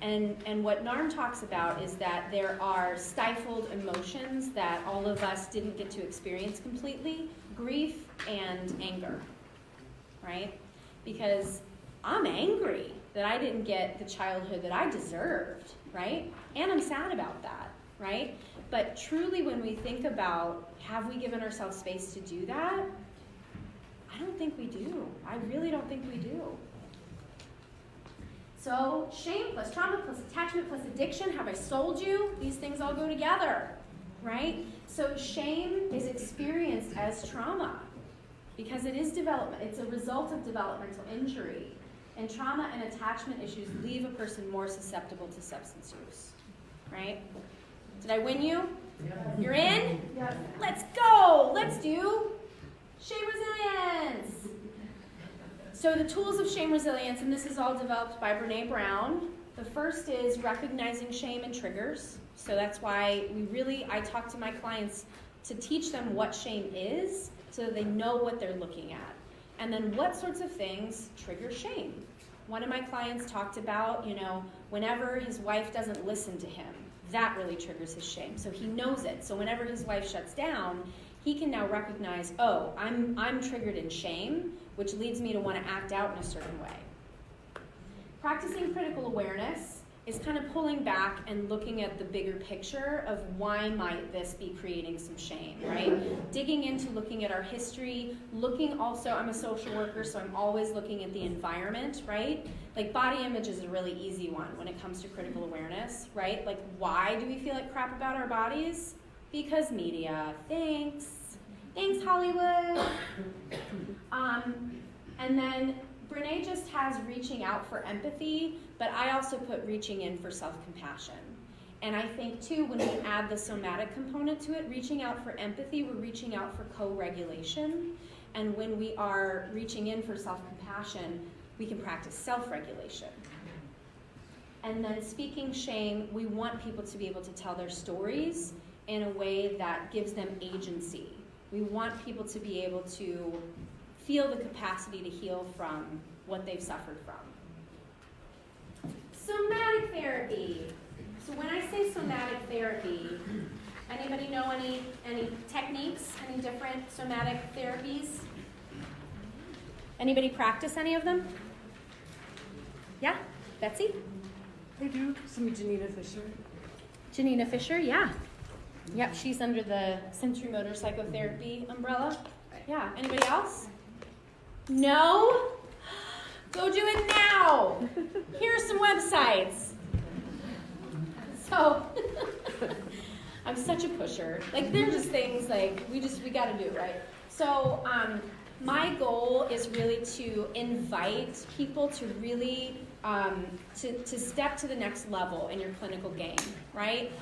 And what NARM talks about is that there are stifled emotions that all of us didn't get to experience completely, grief and anger, right? Because I'm angry that I didn't get the childhood that I deserved, right? And I'm sad about that, right? But truly when we think about, have we given ourselves space to do that? I don't think we do. I really don't think we do. So shame plus trauma plus attachment plus addiction, have I sold you? These things all go together, right? So shame is experienced as trauma because it is development. It's a result of developmental injury. And trauma and attachment issues leave a person more susceptible to substance use, right? Did I win you? Yeah. You're in? Yes. Let's go. Let's do shame resilience. So the tools of shame resilience, and this is all developed by Brené Brown. The first is recognizing shame and triggers. So that's why I talk to my clients to teach them what shame is so that they know what they're looking at. And then what sorts of things trigger shame. One of my clients talked about, whenever his wife doesn't listen to him, that really triggers his shame. So he knows it. So whenever his wife shuts down, he can now recognize, oh, I'm triggered in shame, which leads me to want to act out in a certain way. Practicing critical awareness is kind of pulling back and looking at the bigger picture of why might this be creating some shame, right? Digging into looking at our history, looking also, I'm a social worker, so I'm always looking at the environment, right? Like body image is a really easy one when it comes to critical awareness, right? Like why do we feel like crap about our bodies? Because media. Thanks Hollywood. And then Brené just has reaching out for empathy, but I also put reaching in for self-compassion. And I think too, when we add the somatic component to it, reaching out for empathy, we're reaching out for co-regulation. And when we are reaching in for self-compassion, we can practice self-regulation. And then speaking shame, we want people to be able to tell their stories in a way that gives them agency. We want people to be able to feel the capacity to heal from what they've suffered from. Somatic therapy. So when I say somatic therapy, anybody know any techniques, any different somatic therapies? Anybody practice any of them? Yeah? Betsy? I do. Some Janina Fisher. Janina Fisher, yeah. Yep, she's under the sensory motor psychotherapy umbrella. Yeah, anybody else? No? Go do it now. Here are some websites. So, I'm such a pusher. Like, they're just things like we gotta do, right? So, my goal is really to invite people to really to step to the next level in your clinical game, right?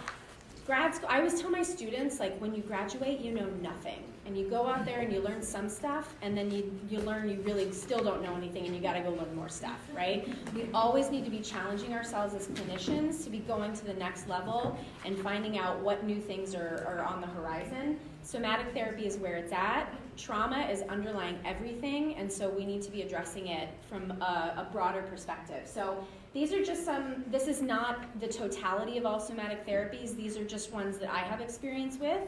Grad school, I always tell my students, like, when you graduate, you know nothing. And you go out there and you learn some stuff, and then you learn you really still don't know anything, and you gotta go learn more stuff, right? We always need to be challenging ourselves as clinicians to be going to the next level and finding out what new things are on the horizon. Somatic therapy is where it's at. Trauma is underlying everything, and so we need to be addressing it from a broader perspective. So these are just this is not the totality of all somatic therapies. These are just ones that I have experience with.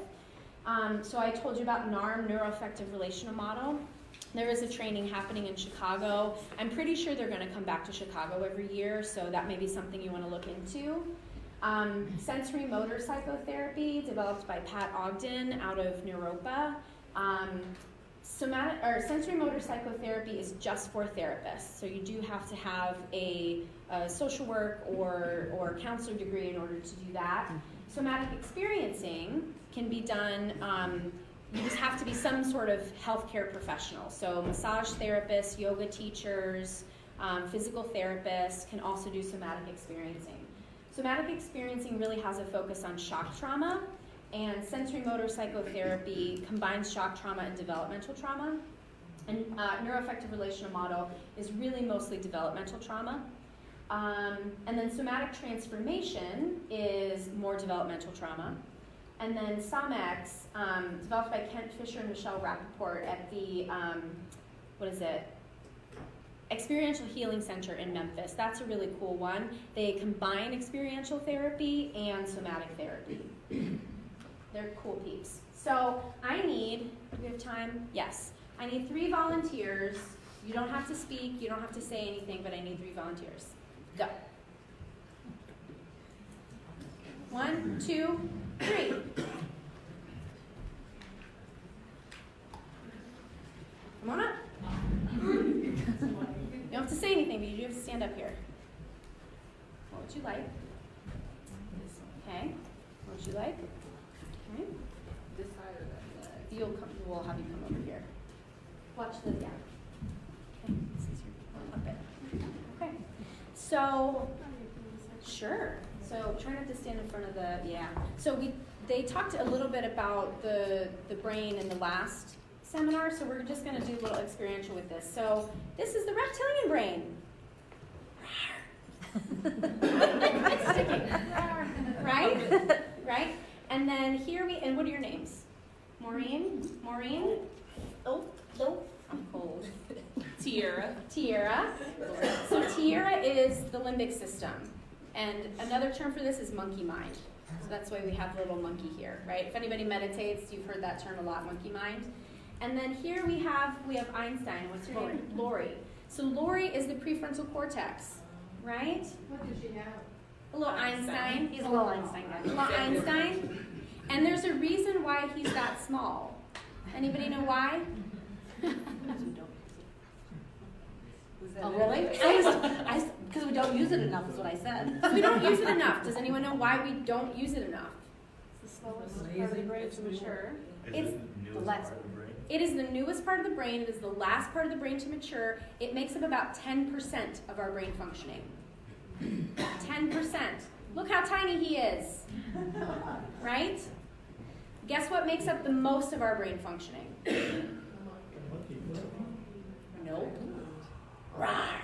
So I told you about NARM, Neuroaffective Relational Model. There is a training happening in Chicago. I'm pretty sure they're going to come back to Chicago every year, so that may be something you want to look into. Sensory motor psychotherapy, developed by Pat Ogden out of Naropa. Sensory motor psychotherapy is just for therapists, so you do have to have a social work or counselor degree in order to do that. Somatic experiencing can be done, you just have to be some sort of healthcare professional. So massage therapists, yoga teachers, physical therapists can also do somatic experiencing. Somatic experiencing really has a focus on shock trauma, and sensory motor psychotherapy combines shock trauma and developmental trauma. And neuroaffective relational model is really mostly developmental trauma. And then somatic transformation is more developmental trauma. And then SOMX, developed by Kent Fisher and Michelle Rappaport at the, Experiential Healing Center in Memphis. That's a really cool one. They combine experiential therapy and somatic therapy. They're cool peeps. So do we have time? Yes. I need 3 volunteers. You don't have to speak, you don't have to say anything, but I need 3 volunteers. Go. 1, 2, 3. Come on up. You don't have to say anything, but you do have to stand up here. What would you like? Okay. What would you like? Okay. This side or that side? We'll have you come over here. Watch the Okay. This is your puppet. Okay. So, sure. So try not to stand in front of So they talked a little bit about the brain in the last seminar, so we're just going to do a little experiential with this. So this is the reptilian brain. Right? Right? And then and what are your names? Maureen? Oh, I'm cold. Tierra. So Tierra is the limbic system. And another term for this is monkey mind. So that's why we have the little monkey here, right? If anybody meditates, you've heard that term a lot, monkey mind. And then here we have Einstein. What's her name? Lori. So Lori is the prefrontal cortex, right? What does she have? A little Einstein. He's a little Einstein guy. A little Einstein. And there's a reason why he's that small. Anybody know why? Oh, really? Because we don't use it enough is what I said. We don't use it enough. Does anyone know why we don't use it enough? It's the slowest part of the brain to mature. It's the newest part of the brain. It is the newest part of the brain. It is the last part of the brain to mature. It makes up about 10% of our brain functioning. 10%. Look how tiny he is, right? Guess what makes up the most of our brain functioning? Nope. Rawr.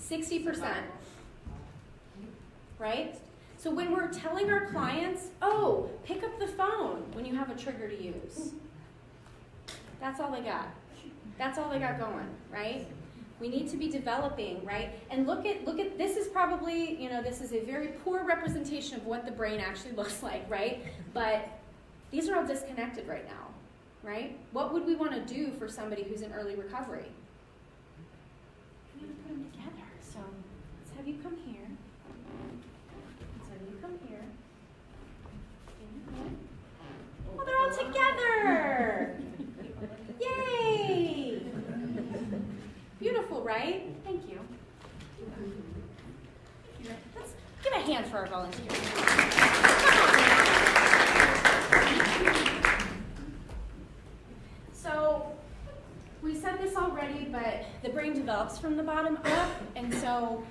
60%, right? So when we're telling our clients, oh, pick up the phone when you have a trigger to use, that's all they got. That's all they got going, right? We need to be developing, right? And look at this is probably, this is a very poor representation of what the brain actually looks like, right? But these are all disconnected right now, right? What would we want to do for somebody who's in early recovery? We need to put them together. So let's have you come here. Let's have you come here. Oh, they're all together! Yay! Beautiful, right? Thank you. Let's give a hand for our volunteers. So, we said this already, but the brain develops from the bottom up, and so,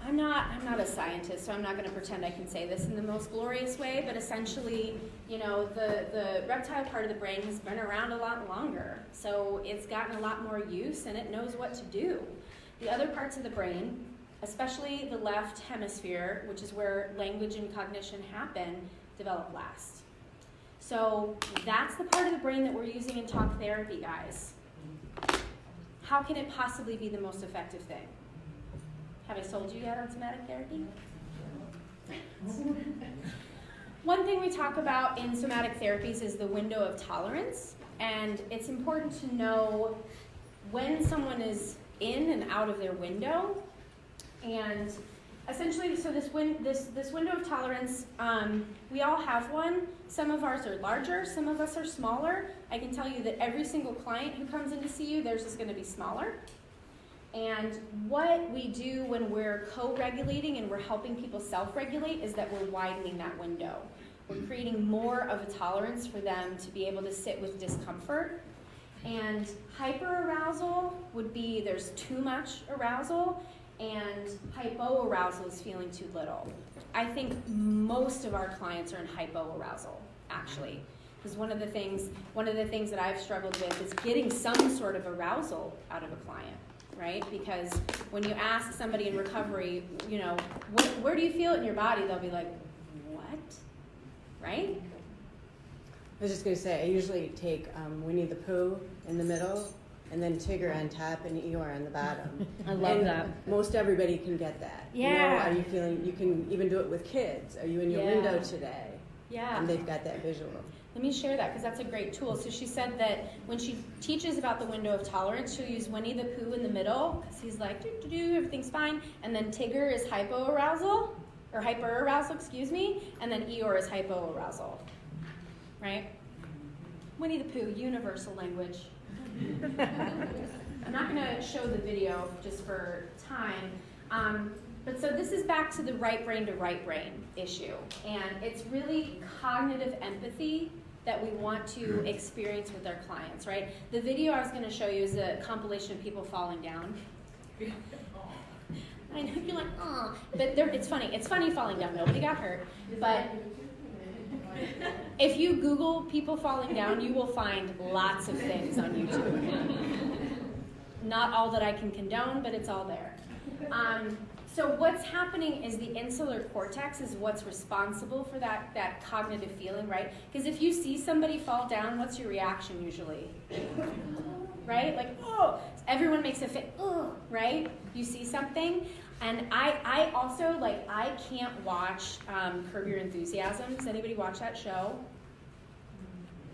I'm not a scientist, so I'm not going to pretend I can say this in the most glorious way, but essentially, the reptile part of the brain has been around a lot longer, so it's gotten a lot more use and it knows what to do. The other parts of the brain, especially the left hemisphere, which is where language and cognition happen, develop last. So that's the part of the brain that we're using in talk therapy, guys. How can it possibly be the most effective thing? Have I sold you yet on somatic therapy? One thing we talk about in somatic therapies is the window of tolerance, and it's important to know when someone is in and out of their window. And essentially, so this window of tolerance, we all have one. Some of ours are larger, some of us are smaller. I can tell you that every single client who comes in to see you, theirs is going to be smaller. And what we do when we're co-regulating and we're helping people self-regulate is that we're widening that window. We're creating more of a tolerance for them to be able to sit with discomfort. And hyperarousal would be there's too much arousal, and hypoarousal is feeling too little. I think most of our clients are in hypoarousal, actually. Because one of the things that I've struggled with is getting some sort of arousal out of a client. Right? Because when you ask somebody in recovery, where do you feel it in your body? They'll be like, what? Right? I was just going to say, I usually take Winnie the Pooh in the middle, and then Tigger on top and Eeyore on the bottom. I love that. Most everybody can get that. Yeah. Are you feeling, you can even do it with kids. Are you in your window today? Yeah. And they've got that visual. Let me share that because that's a great tool. So she said that when she teaches about the window of tolerance, she'll use Winnie the Pooh in the middle because he's like, everything's fine. And then Tigger is hypoarousal, or hyperarousal, excuse me. And then Eeyore is hypoarousal, right? Winnie the Pooh, universal language. I'm not going to show the video just for time. But so this is back to the right brain to right brain issue. And it's really cognitive empathy that we want to experience with our clients, right? The video I was going to show you is a compilation of people falling down. I know you're like, oh, but it's funny. It's funny falling down. Nobody got hurt. But if you Google people falling down, you will find lots of things on YouTube. Not all that I can condone, but it's all there. So what's happening is the insular cortex is what's responsible for that cognitive feeling, right? Because if you see somebody fall down, what's your reaction usually? Right? Like, oh, everyone makes a fit, oh, right? You see something. And I also, I can't watch Curb Your Enthusiasm. Does anybody watch that show?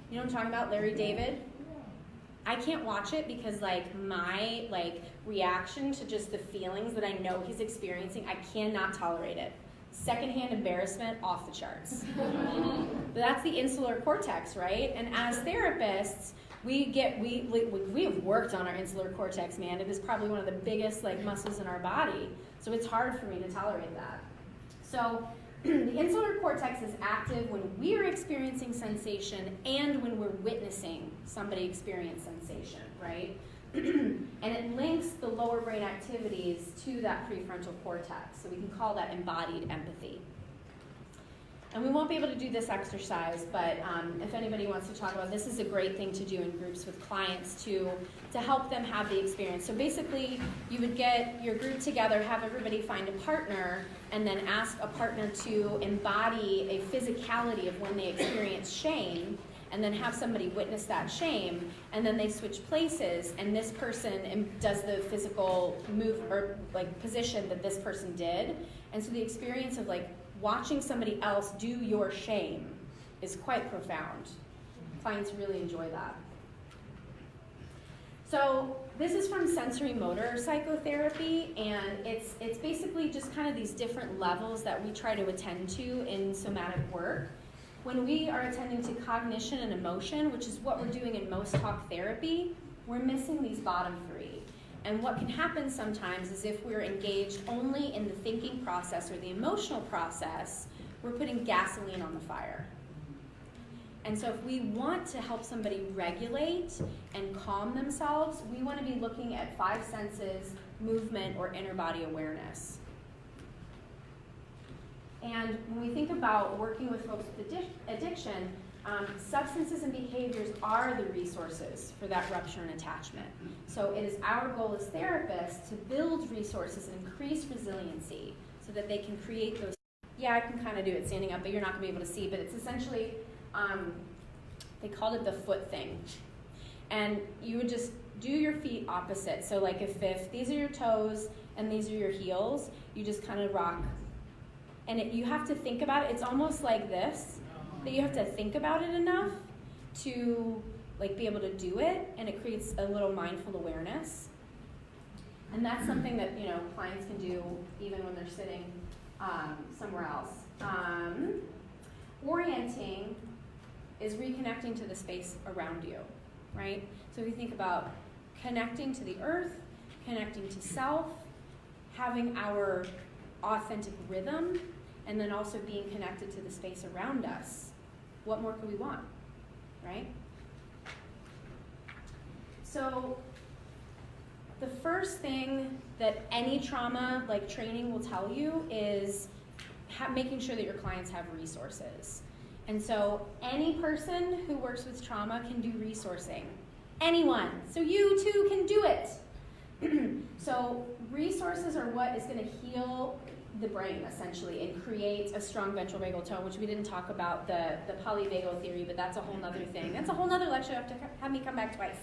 You know what I'm talking about? Larry David? I can't watch it because my reaction to just the feelings that I know he's experiencing, I cannot tolerate it. Secondhand embarrassment, off the charts. But that's the insular cortex, right? And as therapists, we have worked on our insular cortex, man. It is probably one of the biggest muscles in our body. So it's hard for me to tolerate that. So the insular cortex is active when we're experiencing sensation and when we're witnessing somebody experience sensation, right? and it links the lower brain activities to that prefrontal cortex. So we can call that embodied empathy. And we won't be able to do this exercise, but if anybody wants to talk about it, this is a great thing to do in groups with clients to help them have the experience. So basically, you would get your group together, have everybody find a partner, and then ask a partner to embody a physicality of when they experience shame, and then have somebody witness that shame, and then they switch places, and this person does the physical move or like position that this person did. And so the experience of like watching somebody else do your shame is quite profound. Clients really enjoy that. So this is from sensory motor psychotherapy, and it's basically just kind of these different levels that we try to attend to in somatic work. When we are attending to cognition and emotion, which is what we're doing in most talk therapy, we're missing these bottom three. And what can happen sometimes is if we're engaged only in the thinking process or the emotional process, we're putting gasoline on the fire. And so if we want to help somebody regulate and calm themselves, we want to be looking at 5 senses, movement, or inner body awareness. And when we think about working with folks with addiction, substances and behaviors are the resources for that rupture and attachment. So it is our goal as therapists to build resources and increase resiliency so that they can create those. Yeah, I can kind of do it standing up, but you're not going to be able to see. But it's essentially, they called it the foot thing. And you would just do your feet opposite. So like if these are your toes and these are your heels, you just kind of rock. And you have to think about it. It's almost like this, that you have to think about it enough to like be able to do it, and it creates a little mindful awareness. And that's something that clients can do even when they're sitting somewhere else. Orienting is reconnecting to the space around you, right? So if you think about connecting to the earth, connecting to self, having our authentic rhythm, and then also being connected to the space around us, what more could we want, right? So the first thing that any trauma like training will tell you is making sure that your clients have resources. And so any person who works with trauma can do resourcing. Anyone. So you too can do it. So resources are what is going to heal the brain, essentially, and create a strong ventral vagal tone, which we didn't talk about the polyvagal theory, but that's a whole nother thing. That's a whole nother lecture. You have to have me come back twice.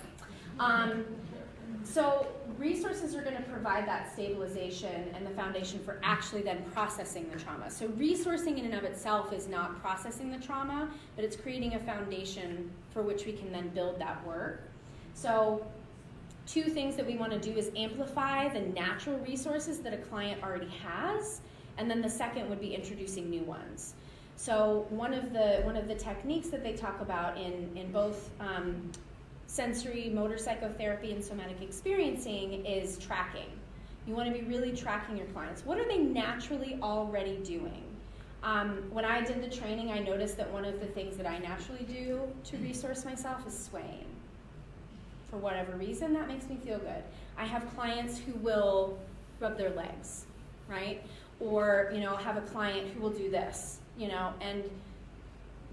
So resources are going to provide that stabilization and the foundation for actually then processing the trauma. So resourcing in and of itself is not processing the trauma, but it's creating a foundation for which we can then build that work. So 2 things that we want to do is amplify the natural resources that a client already has, and then the second would be introducing new ones. So one of the techniques that they talk about in both sensory motor psychotherapy and somatic experiencing is tracking. You want to be really tracking your clients. What are they naturally already doing? When I did the training, I noticed that one of the things that I naturally do to resource myself is swaying. For whatever reason, that makes me feel good. I have clients who will rub their legs, right? Or, have a client who will do this, and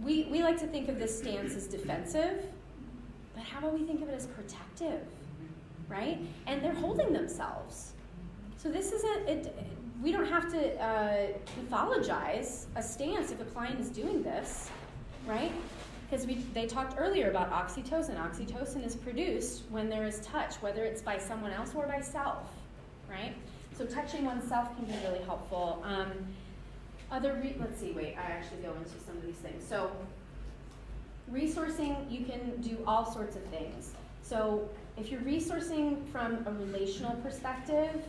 we like to think of this stance as defensive, but how about we think of it as protective, right? And they're holding themselves. So this isn't, we don't have to pathologize a stance if a client is doing this, right? Because they talked earlier about oxytocin. Oxytocin is produced when there is touch, whether it's by someone else or by self, right? So touching oneself can be really helpful. Let's see, I actually go into some of these things. So resourcing, you can do all sorts of things. So if you're resourcing from a relational perspective,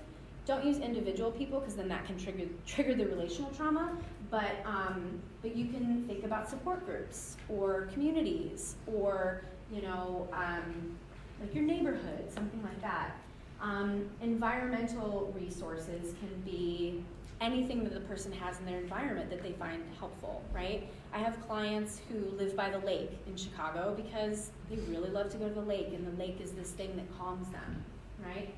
don't use individual people because then that can trigger the relational trauma. But you can think about support groups or communities or like your neighborhood, something like that. Environmental resources can be anything that the person has in their environment that they find helpful, right? I have clients who live by the lake in Chicago because they really love to go to the lake, and the lake is this thing that calms them, right?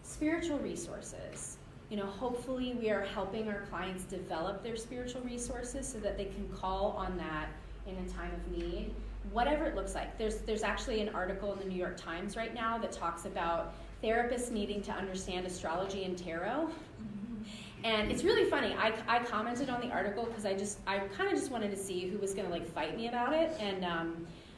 Spiritual resources. You know, hopefully we are helping our clients develop their spiritual resources so that they can call on that in a time of need, whatever it looks like. There's actually an article in the New York Times right now that talks about therapists needing to understand astrology and tarot. And it's really funny. I commented on the article because I kind of just wanted to see who was going to like fight me about it. And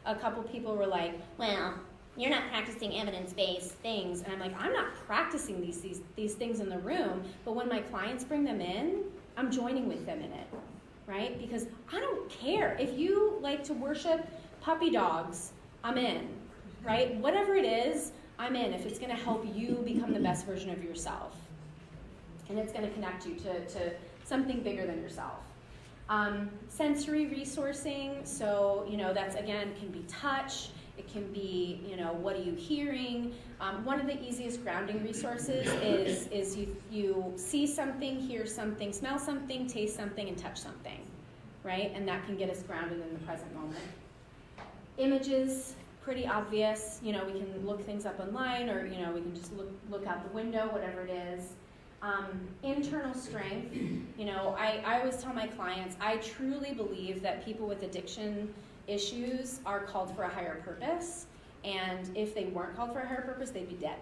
a couple people were like, well, you're not practicing evidence-based things. And I'm like, I'm not practicing these things in the room, but when my clients bring them in, I'm joining with them in it, right? Because I don't care. If you like to worship puppy dogs, I'm in, right? Whatever it is, I'm in if it's going to help you become the best version of yourself. And it's going to connect you to something bigger than yourself. Sensory resourcing, so, you know, that's, again, can be touch. It can be, you know, what are you hearing? One of the easiest grounding resources is you see something, hear something, smell something, taste something, and touch something, right? And that can get us grounded in the present moment. Images, pretty obvious. You know, we can look things up online, or, you know, we can just look out the window, whatever it is. Internal strength, you know, I always tell my clients, I truly believe that people with addiction issues are called for a higher purpose, and if they weren't called for a higher purpose, they'd be dead,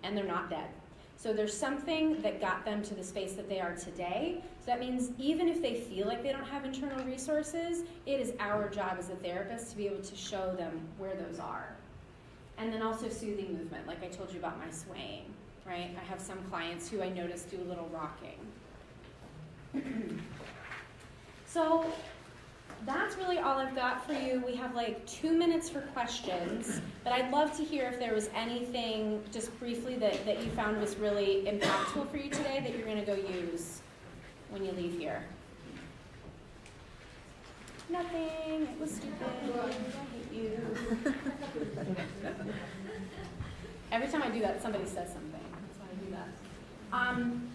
and they're not dead. So there's something that got them to the space that they are today. So that means even if they feel like they don't have internal resources, it is our job as a therapist to be able to show them where those are. And then also soothing movement, like I told you about my swaying, right? I have some clients who I notice do a little rocking. So that's really all I've got for you. We have like 2 minutes for questions, but I'd love to hear if there was anything, just briefly, that you found was really impactful for you today that you're going to go use when you leave here. Nothing. It was stupid. I hate you. Every time I do that, somebody says something. That's why I do that.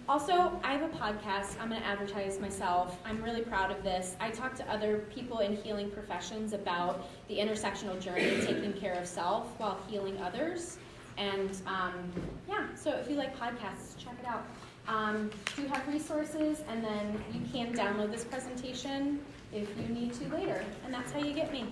Also, I have a podcast. I'm going to advertise myself. I'm really proud of this. I talk to other people in healing professions about the intersectional journey of taking care of self while healing others. And yeah, so if you like podcasts, check it out. Do have resources, and then you can download this presentation if you need to later. And that's how you get me.